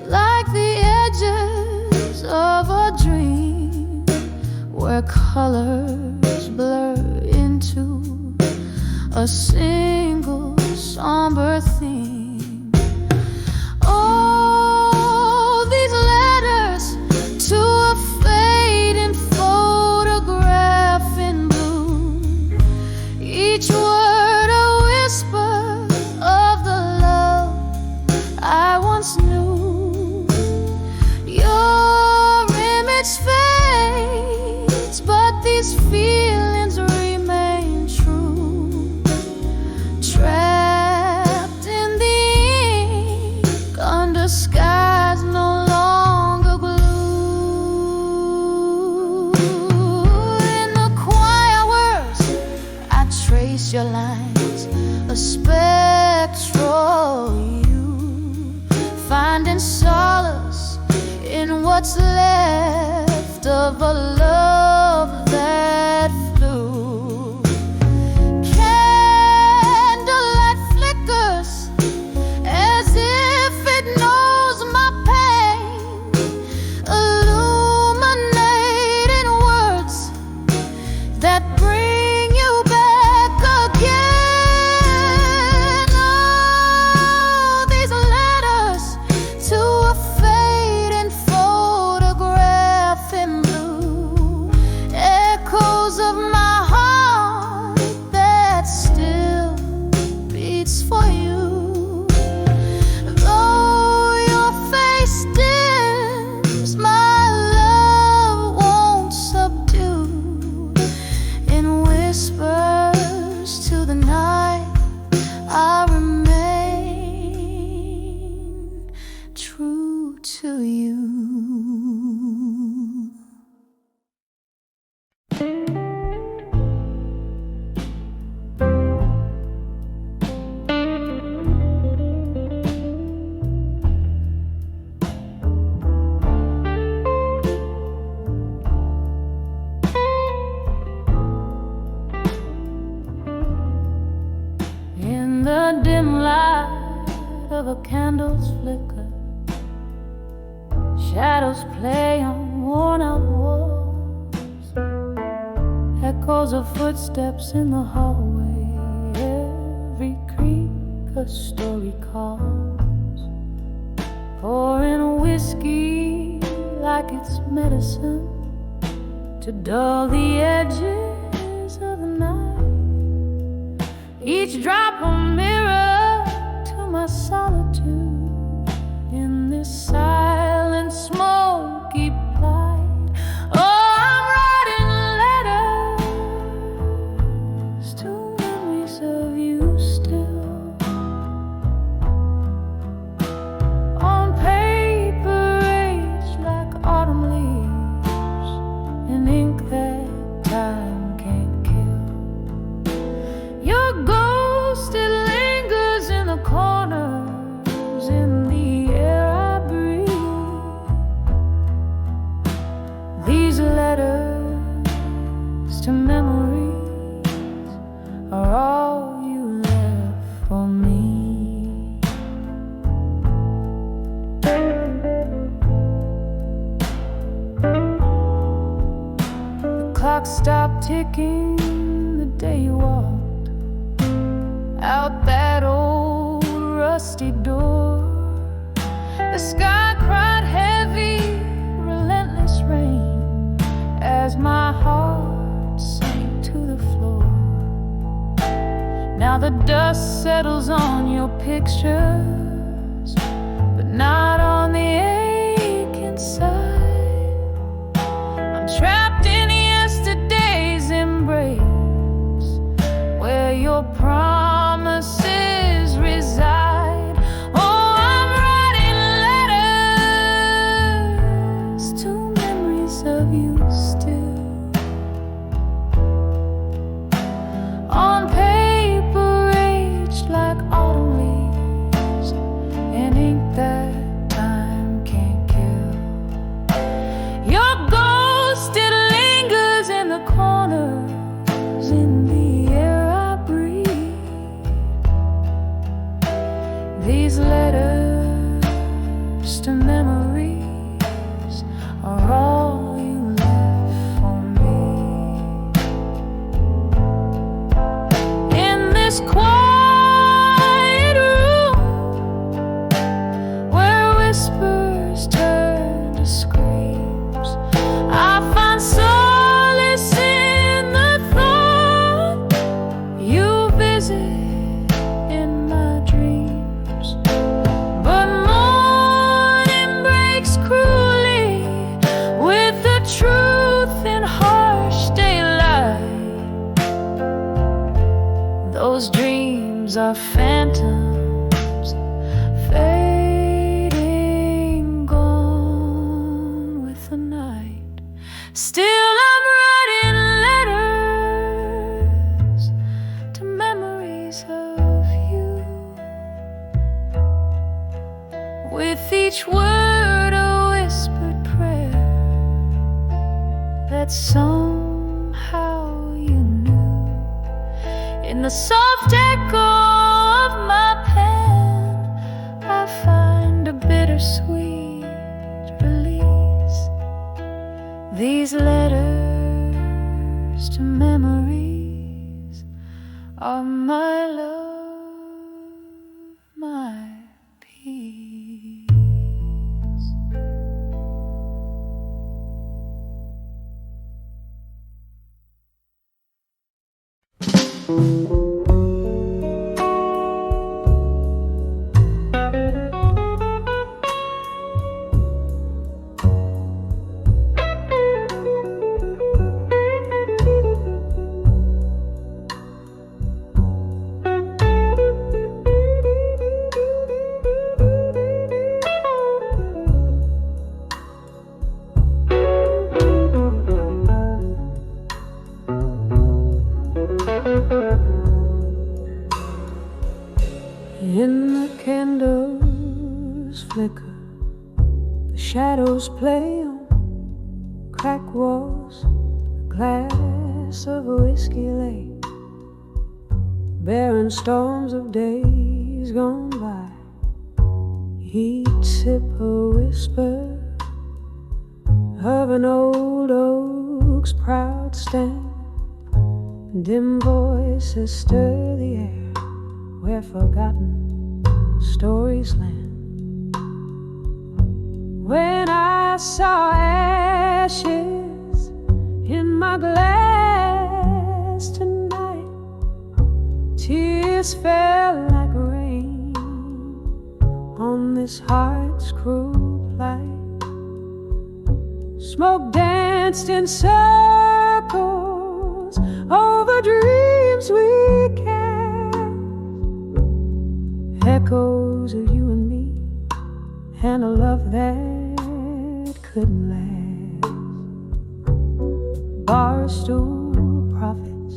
like the edges of a dream, where colors blur into a single somber theme. Oh, these letters to a fading photograph in blue, each word a whisper of the love I once knew. Your image fades, but these feelings remain true. Trapped in the ink under skies no longer blue. In the quiet words I trace your lines, a spectral you, finding solace in what's left of a love that flew. Candlelight flickers as if it knows my pain, illuminating words that bring you back again. Oh, these letters to a fading photograph in blue, echoes of my heart that still beats for you. Though your face dims, my love won't subdue. In whispers to the night, I remain true to you. In the dim light of a candle's flicker, shadows play on worn-out walls, echoes of footsteps in the hallway. Every creak a story calls, pouring whiskey like it's medicine to dull the edges of the night. Each drop a mirror to my solitude in this silent, smoky plight. Oh, I'm writing letters to memories of you still, on paper aged like autumn leaves, in ink that time can't kill. Your ghost, it lingers in the corners, in the air I breathe. These letters to memories are all you left for me. The clock stopped ticking the day you walked out that old rusty door. The sky cried heavy, relentless rain as my heart sank to the floor. Now the dust settles on your pictures, but not on the ache inside. I'm trapped in yesterday's embrace, where your promises reside. Oh, I'm writing letters to memories of you still, on this quiet room where whispers turn to screams, I find solace in the thought you visit in my dreams. But morning breaks cruelly with the truth in harsh daylight. Those dreams are phantoms, fading, gone with the night. Still I'm writing letters to memories of you, with each word a whispered prayer that somehow you knew. In the soft echo of my pen, I find a bittersweet release. These letters to memories are my love, my peace. In the candles flicker, the shadows play on cracked walls. A glass of whiskey lay, barren storms of days gone by. He'd sip a whisper of an old oak's proud stand. Dim voices stir the air where forgotten stories land. When I saw ashes in my glass tonight, tears fell like rain on this heart's cruel plight. Smoke danced in circles over dreams we cast, echoes of you and me, and a love that couldn't last. Barstool prophets,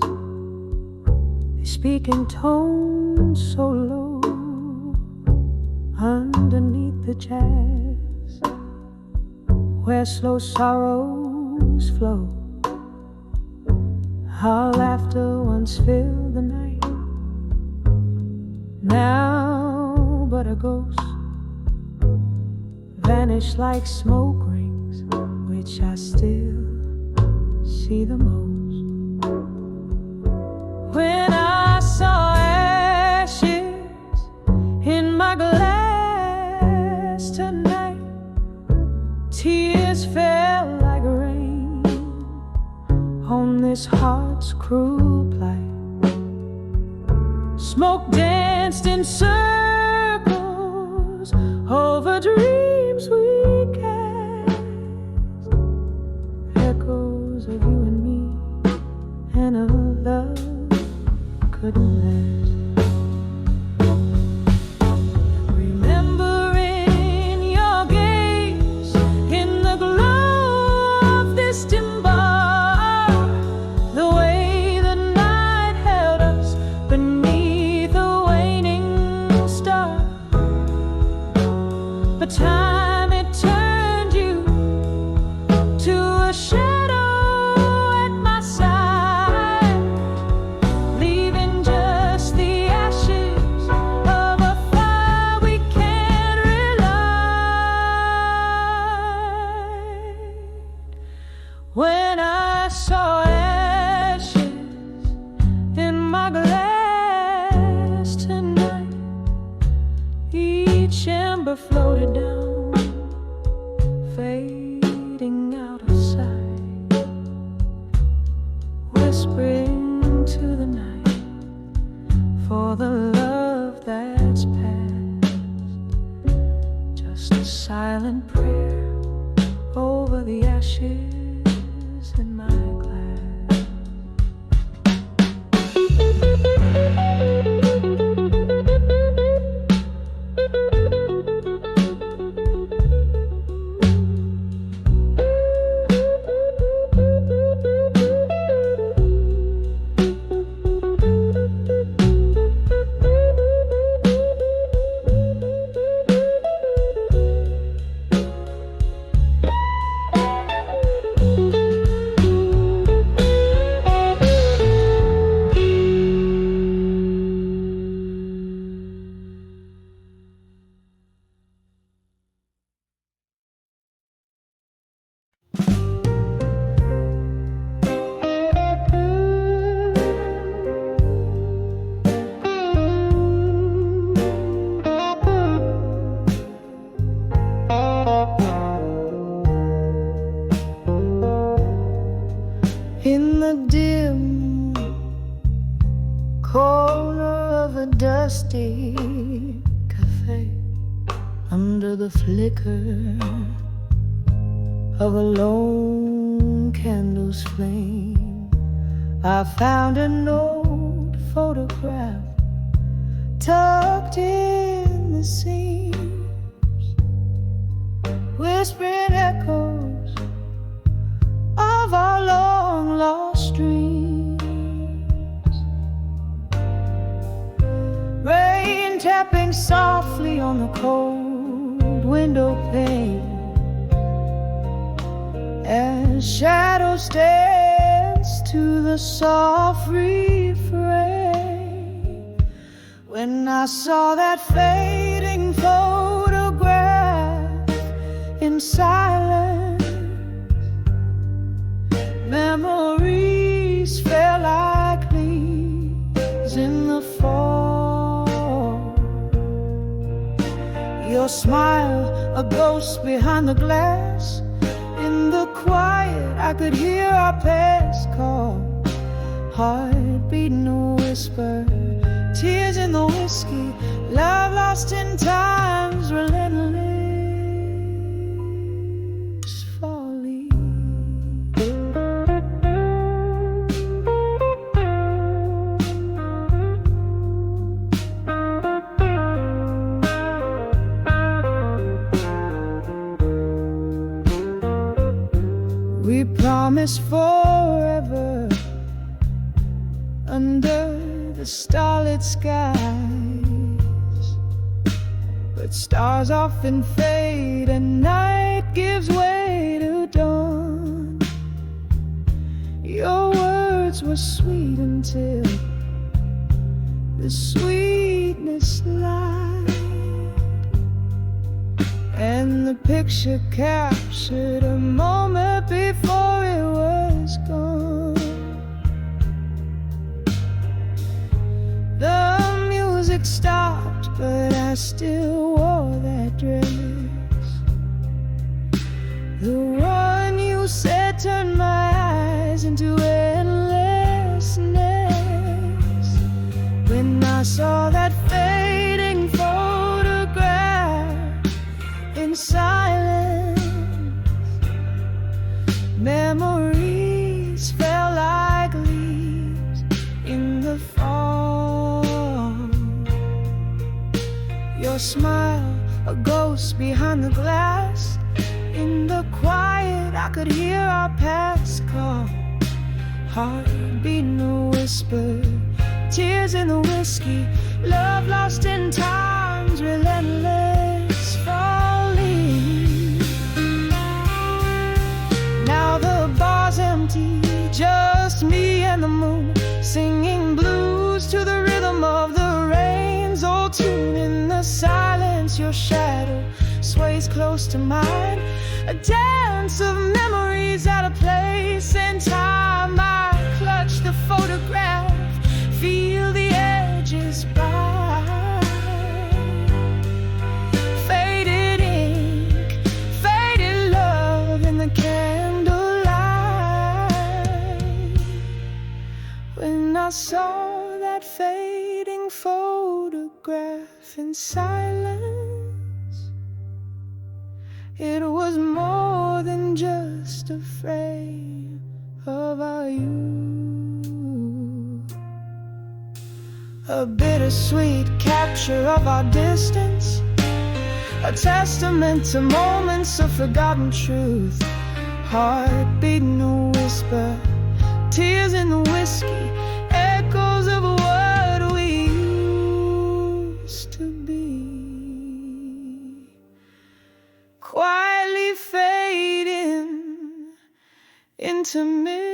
they speak in tones so low underneath the jazz, where slow sorrows flow. Our laughter once filled the night, now but a ghost, vanished like smoke rings, which I still see the most. When I saw ashes in my glass tonight, tears fell like rain on this heart's cruel plight. Smoke danced in circles over dreams we cast, echoes of you and me, and a love couldn't last. Remembering your gaze in the glow of this dim bar, the way the night held us beneath a waning star. But time, it turned you to a shadow at my side, leaving just the ashes of a fire we can't relight. When I saw ashes in my glass amber floated down, fading out of sight, whispering to the night for the love that's past. Just a silent prayer over the ashes in my glass. In the dim corner of a dusty cafe, under the flicker of a lone candle's flame, I found an old photograph tucked in the seams, whispering echoes of our long lost dreams. Rain tapping softly on the cold window pane, and shadows dance to the soft refrain. When I saw that fading photograph in silence, memories fell like leaves in the fall. Your smile, a ghost behind the glass. In the quiet, I could hear our past call. Heart beating a whisper, tears in the whiskey, love lost in time's relentless folly. We promised forever under the starlit skies, but stars often fade and night gives way to dawn. Your words were sweet until the sweetness lied, and the picture captured a moment before it was gone. The music stopped, but I still wore that dress, the one you said turned my eyes into endlessness. When I saw that fading photograph in silence, memories fell like leaves in the fall. Your smile, a ghost behind the glass. In the quiet, I could hear our past call. Heart beating a whisper, tears in the whiskey, love lost in time's relentless folly. Now the bar's empty, just me and the moon, singing blues to the rhythm of the rain's old tune. In the silence, your shadow sways close to mine, a dance of memories out of place and time. I clutch the photograph, feel the edges by, fade I saw that fading photograph in silence. It was more than just a frame of our youth, a bittersweet capture of our distance, a testament to moments of forgotten truth. Heart beating a whisper, tears in the whiskey, echoes of what we used to be, quietly fading into mystery.